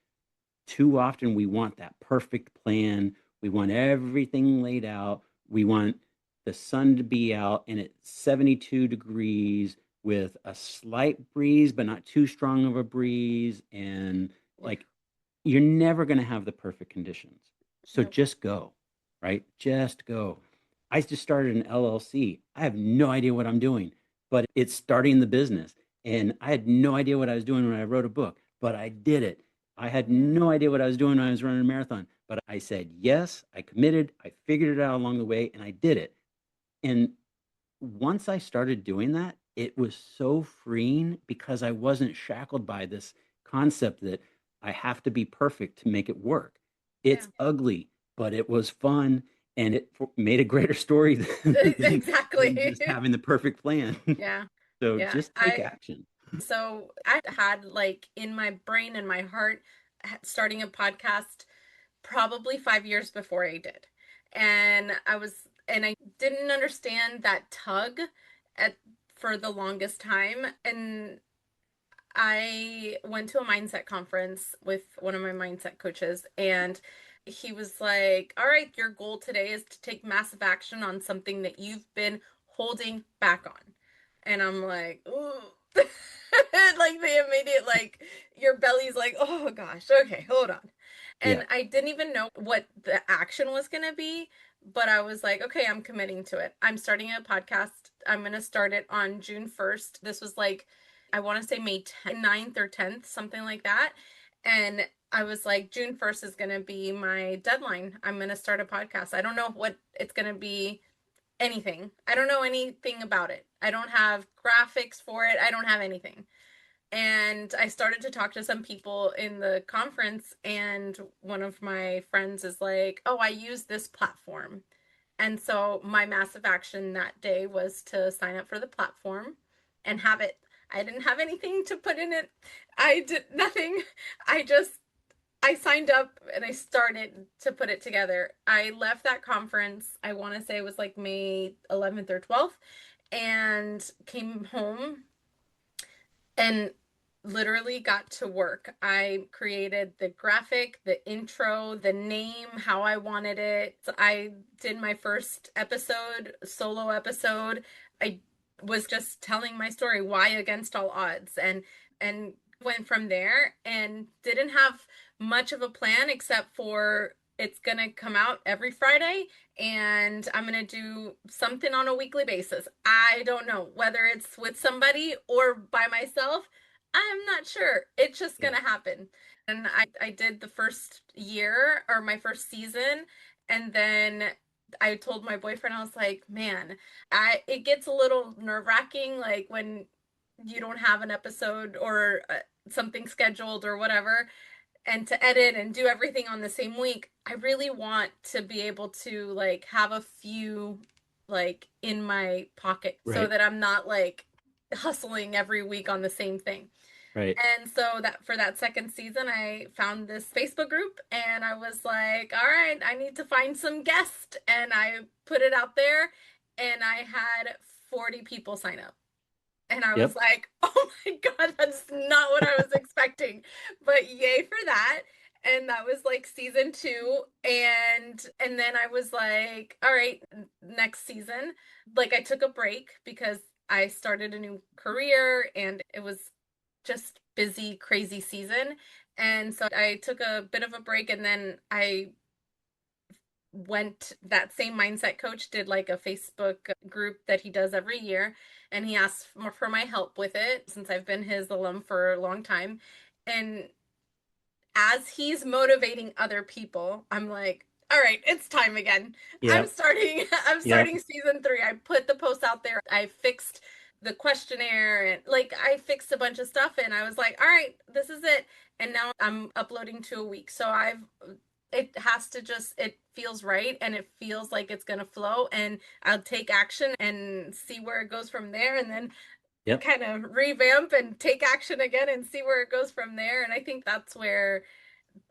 too often we want that perfect plan. We want everything laid out. We want the sun to be out and it's 72 degrees with a slight breeze, but not too strong of a breeze. And Yeah. like, you're never going to have the perfect conditions. So Nope. just go, right? Just go. I just started an LLC. I have no idea what I'm doing, but it's starting the business. And I had no idea what I was doing when I wrote a book, but I did it. I had Yeah. no idea what I was doing when I was running a marathon, but I said yes, I committed, I figured it out along the way, and I did it. And once I started doing that, it was so freeing because I wasn't shackled by this concept that I have to be perfect to make it work. Yeah. It's ugly, but it was fun and it made a greater story than Exactly. just having the perfect plan. Yeah. So Yeah. just take action. So I had like in my brain and my heart starting a podcast probably 5 years before I did. And I didn't understand that tug at for the longest time. And I went to a mindset conference with one of my mindset coaches, and he was like, all right, your goal today is to take massive action on something that you've been holding back on. And I'm like, ooh. Like the immediate, like, your belly's like, oh gosh, okay, hold on. Yeah. And I didn't even know what the action was going to be, but I was like, okay, I'm committing to it. I'm starting a podcast. I'm going to start it on June 1st. This was like, I want to say May 10th, 9th or 10th, something like that. And I was like, June 1st is going to be my deadline. I'm going to start a podcast. I don't know what it's going to be, anything. I don't know anything about it. I don't have graphics for it. I don't have anything. And I started to talk to some people in the conference, and one of my friends is like, oh, I use this platform. And so my massive action that day was to sign up for the platform and have it. I didn't have anything to put in it. I did nothing. I just, I signed up and I started to put it together. I left that conference, I want to say it was like May 11th or 12th, and came home and literally got to work. I created the graphic, the intro, the name, how I wanted it. I did my first episode, solo episode. I was just telling my story, why against all odds, and Went from there and didn't have much of a plan except for it's going to come out every Friday and I'm going to do something on a weekly basis. I don't know whether it's with somebody or by myself. I'm not sure. It's just going Yeah. to happen. And I did the first year or my first season. And then I told my boyfriend, I was like, man, it gets a little nerve wracking, like when you don't have an episode or something scheduled or whatever, and to edit and do everything on the same week. I really want to be able to like have a few like in my pocket so Right. that I'm not like hustling every week on the same thing. Right. And so that for that second season, I found this Facebook group and I was like, all right, I need to find some guests. And I put it out there and I had 40 people sign up. And I was Yep. like, oh my God, that's not what I was expecting. But yay for that. And that was like season two. And then I was like, all right, next season. Like I took a break because I started a new career and it was just busy, crazy season. And so I took a bit of a break and then I went that same mindset coach did like a Facebook group that he does every year and he asked for my help with it since I've been his alum for a long time. And as he's motivating other people, I'm like, all right, it's time again. I'm Yep. starting I'm Yep. starting season 3. I put the post out there. I fixed the questionnaire and like I fixed a bunch of stuff and I was like, all right, this is it. And now I'm uploading to a week. So I've it has to just it feels right and it feels like it's going to flow and I'll take action and see where it goes from there and then Yep. kind of revamp and take action again and see where it goes from there. And I think that's where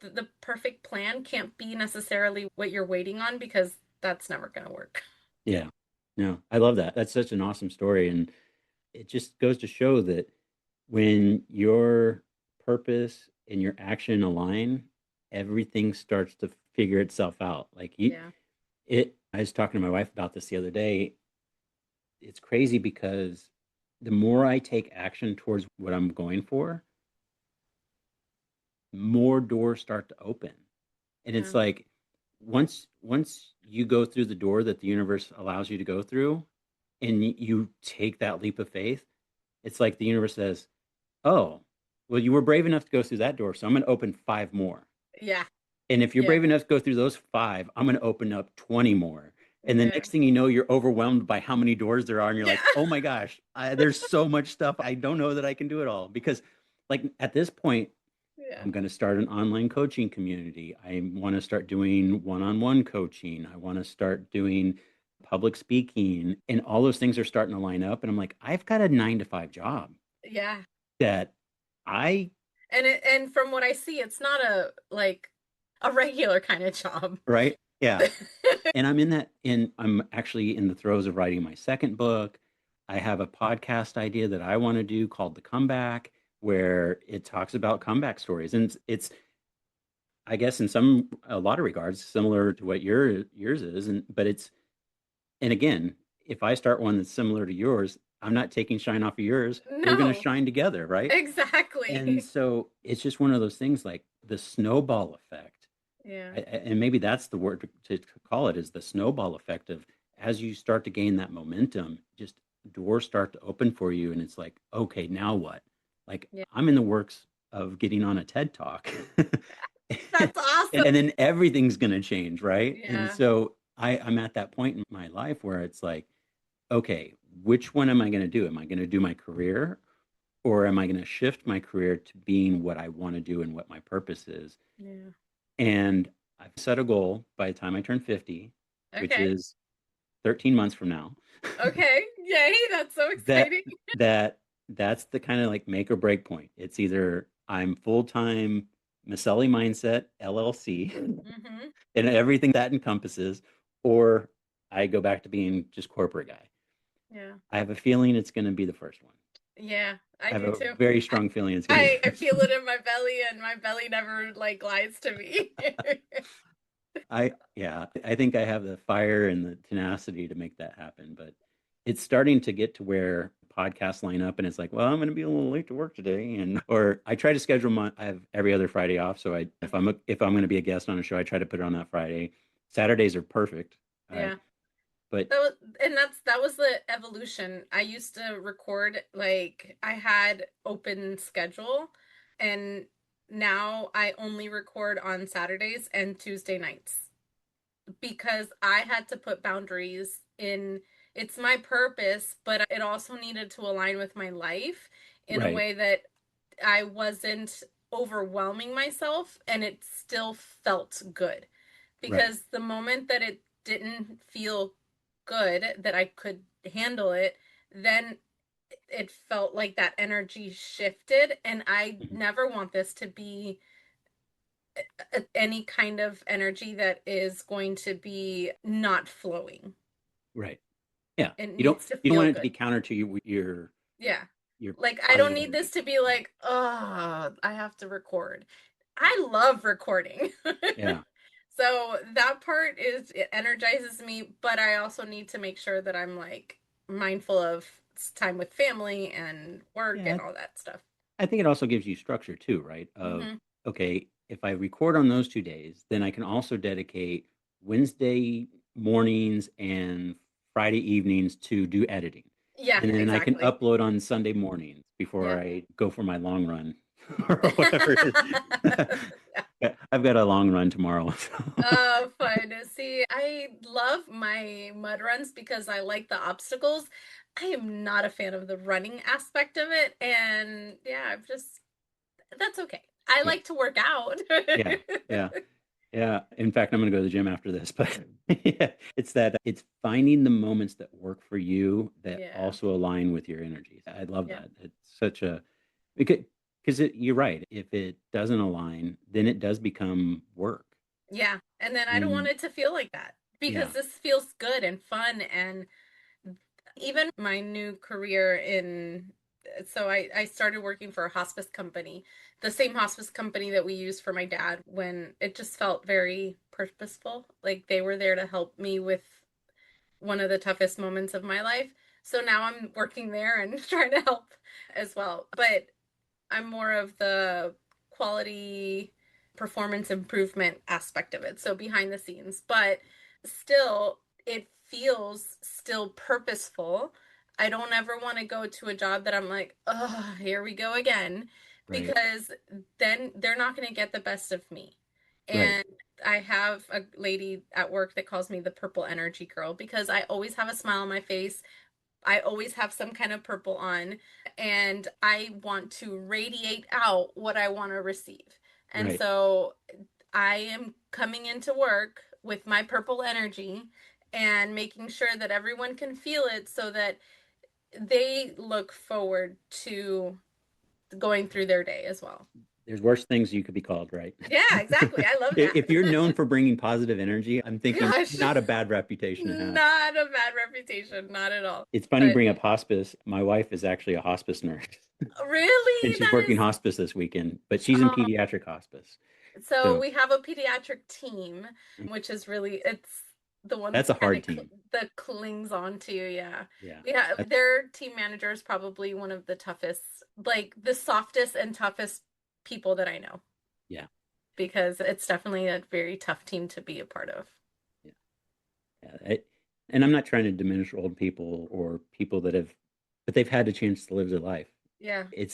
the perfect plan can't be necessarily what you're waiting on because that's never going to work. Yeah. No, I love that. That's such an awesome story. And it just goes to show that when your purpose and your action align, everything starts to figure itself out. Yeah. I was talking to my wife about this the other day. It's crazy because the more I take action towards what I'm going for, more doors start to open. And Yeah. it's like once you go through the door that the universe allows you to go through and you take that leap of faith, it's like the universe says, "Oh, well, you were brave enough to go through that door, so I'm going to open five more. Yeah. And if you're Yeah. brave enough to go through those five, I'm going to open up 20 more." And the Yeah. next thing you know, you're overwhelmed by how many doors there are. And you're Yeah. like, oh my gosh, there's so much stuff. I don't know that I can do it all. Because, like, at this point, Yeah. I'm going to start an online coaching community. I want to start doing one on one coaching. I want to start doing public speaking. And all those things are starting to line up. And I'm like, I've got a 9 to 5 job Yeah. that I, And from what I see, it's not a like a regular kind of job. right? Yeah. And I'm actually in the throes of writing my second book. I have a podcast idea that I want to do called The Comeback, where it talks about comeback stories. And it's I guess in a lot of regards similar to what yours is. But and again, if I start one that's similar to yours, I'm not taking shine off of yours. We're going to No, shine together, right? And exactly. so it's just one of those things, like the snowball effect. Yeah. And maybe that's the word to call it, is the snowball effect of, as you start to gain that momentum, just doors start to open for you. And it's like, okay, now what? Like, Yeah. I'm in the works of getting on a TED Talk. That's awesome. And then everything's going to change, right? And Yeah. so I'm at that point in my life where it's like, okay, which one am I going to do? Am I going to do my career, or am I going to shift my career to being what I want to do and what my purpose is? Yeah. And I've set a goal by the time I turn 50, which Okay. is 13 months from now, Okay. Yay, that's so that exciting. that's the kind of like make or break point. It's either I'm full-time Maselli Mindset LLC Hmm. and everything that encompasses, or I go back to being just corporate guy. Yeah. I have a feeling it's going to be the first one. Yeah, I I have do a too. very I, strong feeling it's going to be I the first feel one. it in my belly and my belly never like lies to me. Yeah, I think I have the fire and the tenacity to make that happen, but it's starting to get to where podcasts line up and it's like, well, I'm going to be a little late to work today. And, or I try to schedule I have every other Friday off. So if I'm going to be a guest on a show, I try to put it on that Friday. Saturdays are perfect. I, Yeah. but That was the evolution. I used to record, like, I had open schedule, and now I only record on Saturdays and Tuesday nights because I had to put boundaries in. It's my purpose, but it also needed to align with my life in a right, way that I wasn't overwhelming myself and it still felt good. right. Because the moment that it didn't feel good, that I could handle it, then it felt like that energy shifted. And I Mhm. never want this to be any kind of energy that is going to be not flowing. Right. Yeah. It You don't, needs to you don't feel want it to good. be counter to Yeah. your Like, I don't positive need this energy. to be Right. like, oh, I have to record. I love recording. Yeah. So that part it energizes me, but I also need to make sure that I'm like mindful of time with family and work Yeah. and all that stuff. I think it also gives you structure too, right? Of, Hmm. okay, if I record on those 2 days, then I can also dedicate Wednesday mornings and Friday evenings to do editing. Yeah, And then I can exactly. upload on Sunday mornings before Yeah. I go for my long run or whatever it is. I've got a long run tomorrow. So. Oh, fun. See, I love my mud runs because I like the obstacles. I am not a fan of the running aspect of it. And yeah, that's okay. I Yeah, like to work out. yeah, yeah. Yeah, in fact, I'm going to go to the gym after this, but yeah, it's finding the moments that work for you that Yeah. also align with your energies. I love Yeah. that. It's such a because you're right. If it doesn't align, then it does become work. Yeah. And then I don't want And it to feel like that because yeah, this feels good and fun. And even my new career so I started working for a hospice company, the same hospice company that we used for my dad, when it just felt very purposeful. Like they were there to help me with one of the toughest moments of my life. So now I'm working there and trying to help as well. But I'm more of the quality performance improvement aspect of it. So behind the scenes, but still it feels still purposeful. I don't ever want to go to a job that I'm like, "Oh, here we go again," right, because then they're not going to get the best of me. right, And I have a lady at work that calls me the purple energy girl because I always have a smile on my face. I always have some kind of purple on, and I want to radiate out what I want to receive. And right. so I am coming into work with my purple energy and making sure that everyone can feel it so that they look forward to going through their day as well. There's worse things you could be called, right? Yeah, exactly. I love If you're known that. for bringing positive energy, I'm thinking Gosh, not a bad reputation to have. not a bad reputation, not at all. It's funny you But bring up hospice. My wife is actually a hospice nurse, and really, she's that working is. hospice this weekend, but she's in Oh, pediatric hospice. so So we have a pediatric team, which is really it's the one that's a kind hard of team. that clings on to you. Yeah, Yeah. we have That's, their team manager is probably one of the toughest, like the softest and toughest people that I know yeah. because it's definitely a very tough team to be a part of. Yeah. Yeah. And I'm not trying to diminish old people or people that have, but they've had a chance to live their life. Yeah, It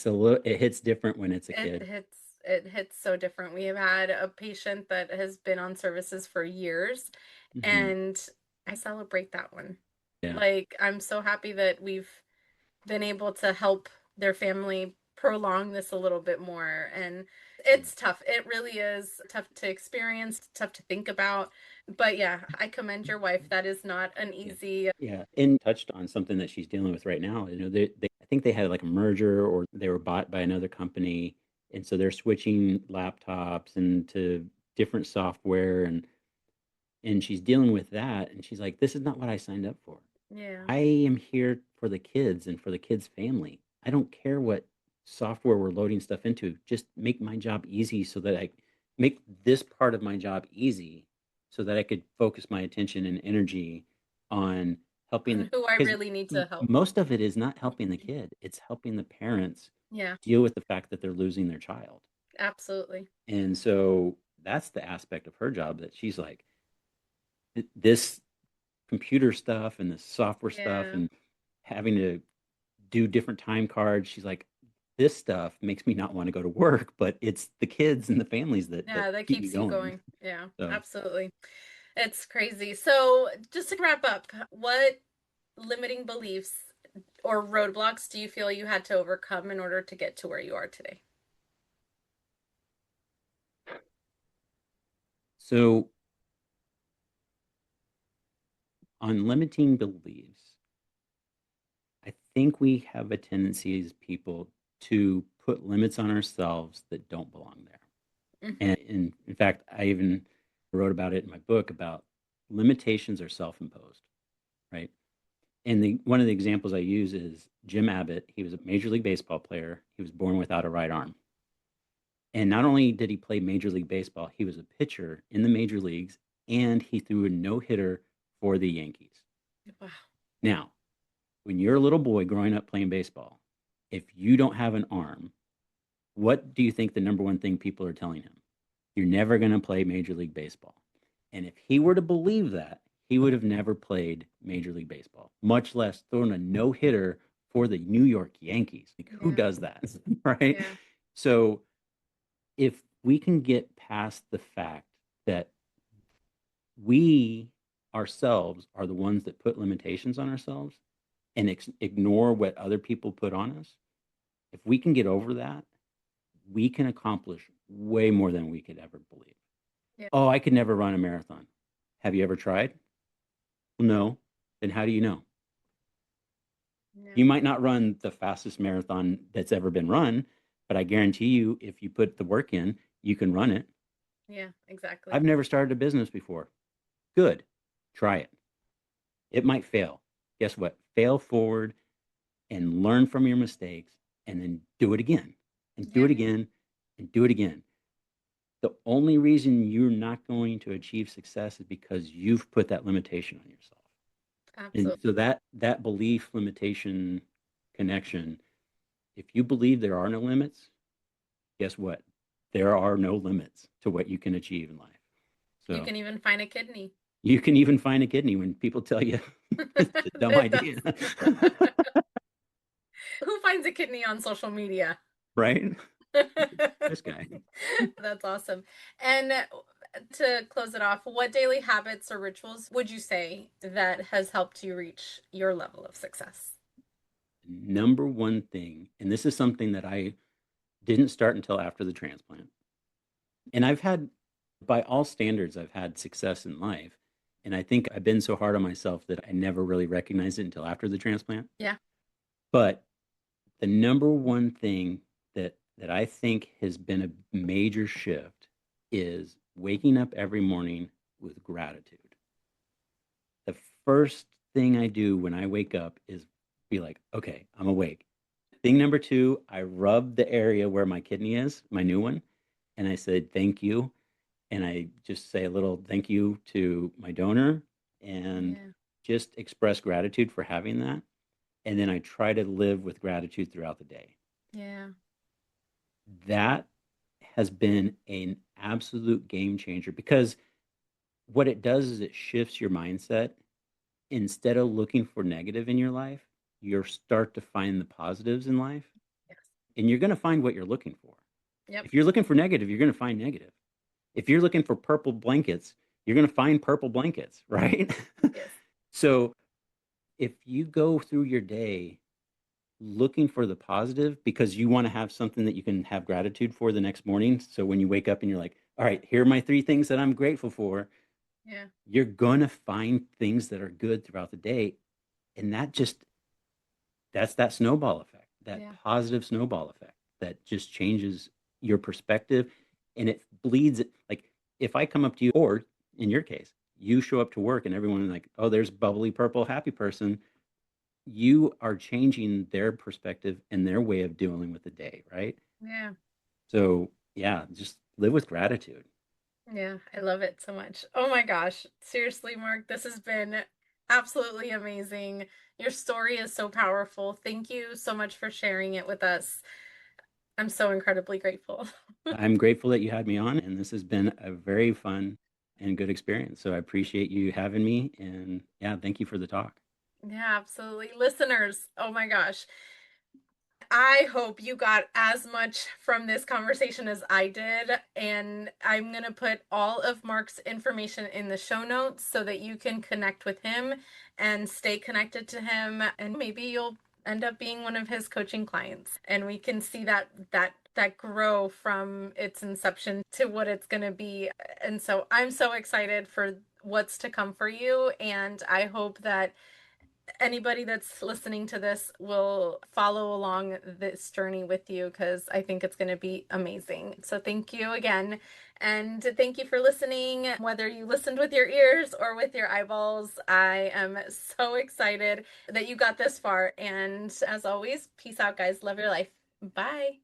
hits different when it's a it kid. hits it hits so different. We have had a patient that has been on services for years, Hmm. and I celebrate that one. Yeah. Like, I'm so happy that we've been able to help their family prolong this a little bit more. And Yeah. it's tough. It really is tough to experience, tough to think about. But yeah, I commend your wife. That is not an Yeah. easy. Yeah. And touched on something that she's dealing with right now. I think they had like a merger or they were bought by another company. And so they're switching laptops and to different software and she's dealing with that. And she's like, this is not what I signed up for. Yeah. I am here for the kids and for the kids' family. I don't care what software we're loading stuff into. Just make my job easy so that I make this part of my job easy so that I could focus my attention and energy on helping the, And who I because really need to help. most of it is not helping the kid, it's helping the parents Yeah, deal with the fact that they're losing their child. absolutely. And so that's the aspect of her job that she's like, this computer stuff and this software stuff Yeah. and having to do different time cards. She's like, this stuff makes me not want to go to work, but it's the kids and the families that Yeah, that keep me keeps you going. going. Yeah, So, absolutely. It's crazy. So, just to wrap up, what limiting beliefs or roadblocks do you feel you had to overcome in order to get to where you are today? so on limiting beliefs, I think we have a tendency as people to put limits on ourselves that don't belong there. Hmm. And in fact, I even wrote about it in my book about limitations are self-imposed, right? And one of the examples I use is Jim Abbott. He was a Major League Baseball player. He was born without a right arm. And not only did he play Major League Baseball, he was a pitcher in the major leagues and he threw a no hitter for the Yankees. Wow. Now, when you're a little boy growing up playing baseball, if you don't have an arm, what do you think the number one thing people are telling him? You're never going to play Major League Baseball. And if he were to believe that, he would have never played Major League Baseball, much less thrown a no hitter for the New York Yankees. Like, who Yeah. does that? Right. Yeah. So, if we can get past the fact that we ourselves are the ones that put limitations on ourselves and ignore what other people put on us, if we can get over that, we can accomplish way more than we could ever believe. Yeah. Oh, I could never run a marathon. Have you ever tried? No. Then how do you know? Yeah. You might not run the fastest marathon that's ever been run, but I guarantee you, if you put the work in, you can run it. Yeah, exactly. I've never started a business before. Good. Try it. It might fail. Guess what? Fail forward and learn from your mistakes and then do it again and do Yeah, it again and do it again. The only reason you're not going to achieve success is because you've put that limitation on yourself. And absolutely. so that belief limitation connection, if you believe there are no limits, guess what? There are no limits to what you can achieve in life. You So can even find a kidney. you can even find a kidney when people tell you it's a dumb It idea. does. Who finds a kidney on social media? Right? This guy. That's awesome. And to close it off, what daily habits or rituals would you say that has helped you reach your level of success? Number one thing, and this is something that I didn't start until after the transplant. And I've had, by all standards, I've had success in life. And I think I've been so hard on myself that I never really recognized it until after the transplant. Yeah. But the number one thing that I think has been a major shift is waking up every morning with gratitude. The first thing I do when I wake up is be like, okay, I'm awake. Thing number two, I rub the area where my kidney is, my new one, and I said, thank you. And I just say a little thank you to my donor and Yeah. just express gratitude for having that. And then I try to live with gratitude throughout the day. Yeah. That has been an absolute game changer because what it does is it shifts your mindset. Instead of looking for negative in your life, you start to find the positives in life Yes. and you're going to find what you're looking for. Yep. If you're looking for negative, you're going to find negative. If you're looking for purple blankets, you're going to find purple blankets, right? Yes. So if you go through your day looking for the positive because you want to have something that you can have gratitude for the next morning. So when you wake up and you're like, all right, here are my three things that I'm grateful for, Yeah. you're going to find things that are good throughout the day. And that's that snowball effect, that Yeah. positive snowball effect that just changes your perspective and it bleeds it. Like if I come up to you, or in your case, you show up to work and everyone is like, oh, there's bubbly purple happy person. You are changing their perspective and their way of dealing with the day, right? Yeah. So yeah, just live with gratitude. Yeah. I love it so much. Oh my gosh. Seriously, Mark, this has been absolutely amazing. Your story is so powerful. Thank you so much for sharing it with us. I'm so incredibly grateful. I'm grateful that you had me on, and this has been a very fun and good experience. So I appreciate you having me, and yeah, thank you for the talk. Yeah, absolutely. Listeners, oh my gosh. I hope you got as much from this conversation as I did. And I'm going to put all of Mark's information in the show notes so that you can connect with him and stay connected to him. And maybe you'll end up being one of his coaching clients. And we can see that grow from its inception to what it's going to be. And so I'm so excited for what's to come for you. And I hope that anybody that's listening to this will follow along this journey with you because I think it's going to be amazing. So thank you again. And thank you for listening. Whether you listened with your ears or with your eyeballs, I am so excited that you got this far. And as always, peace out, guys. Love your life. Bye.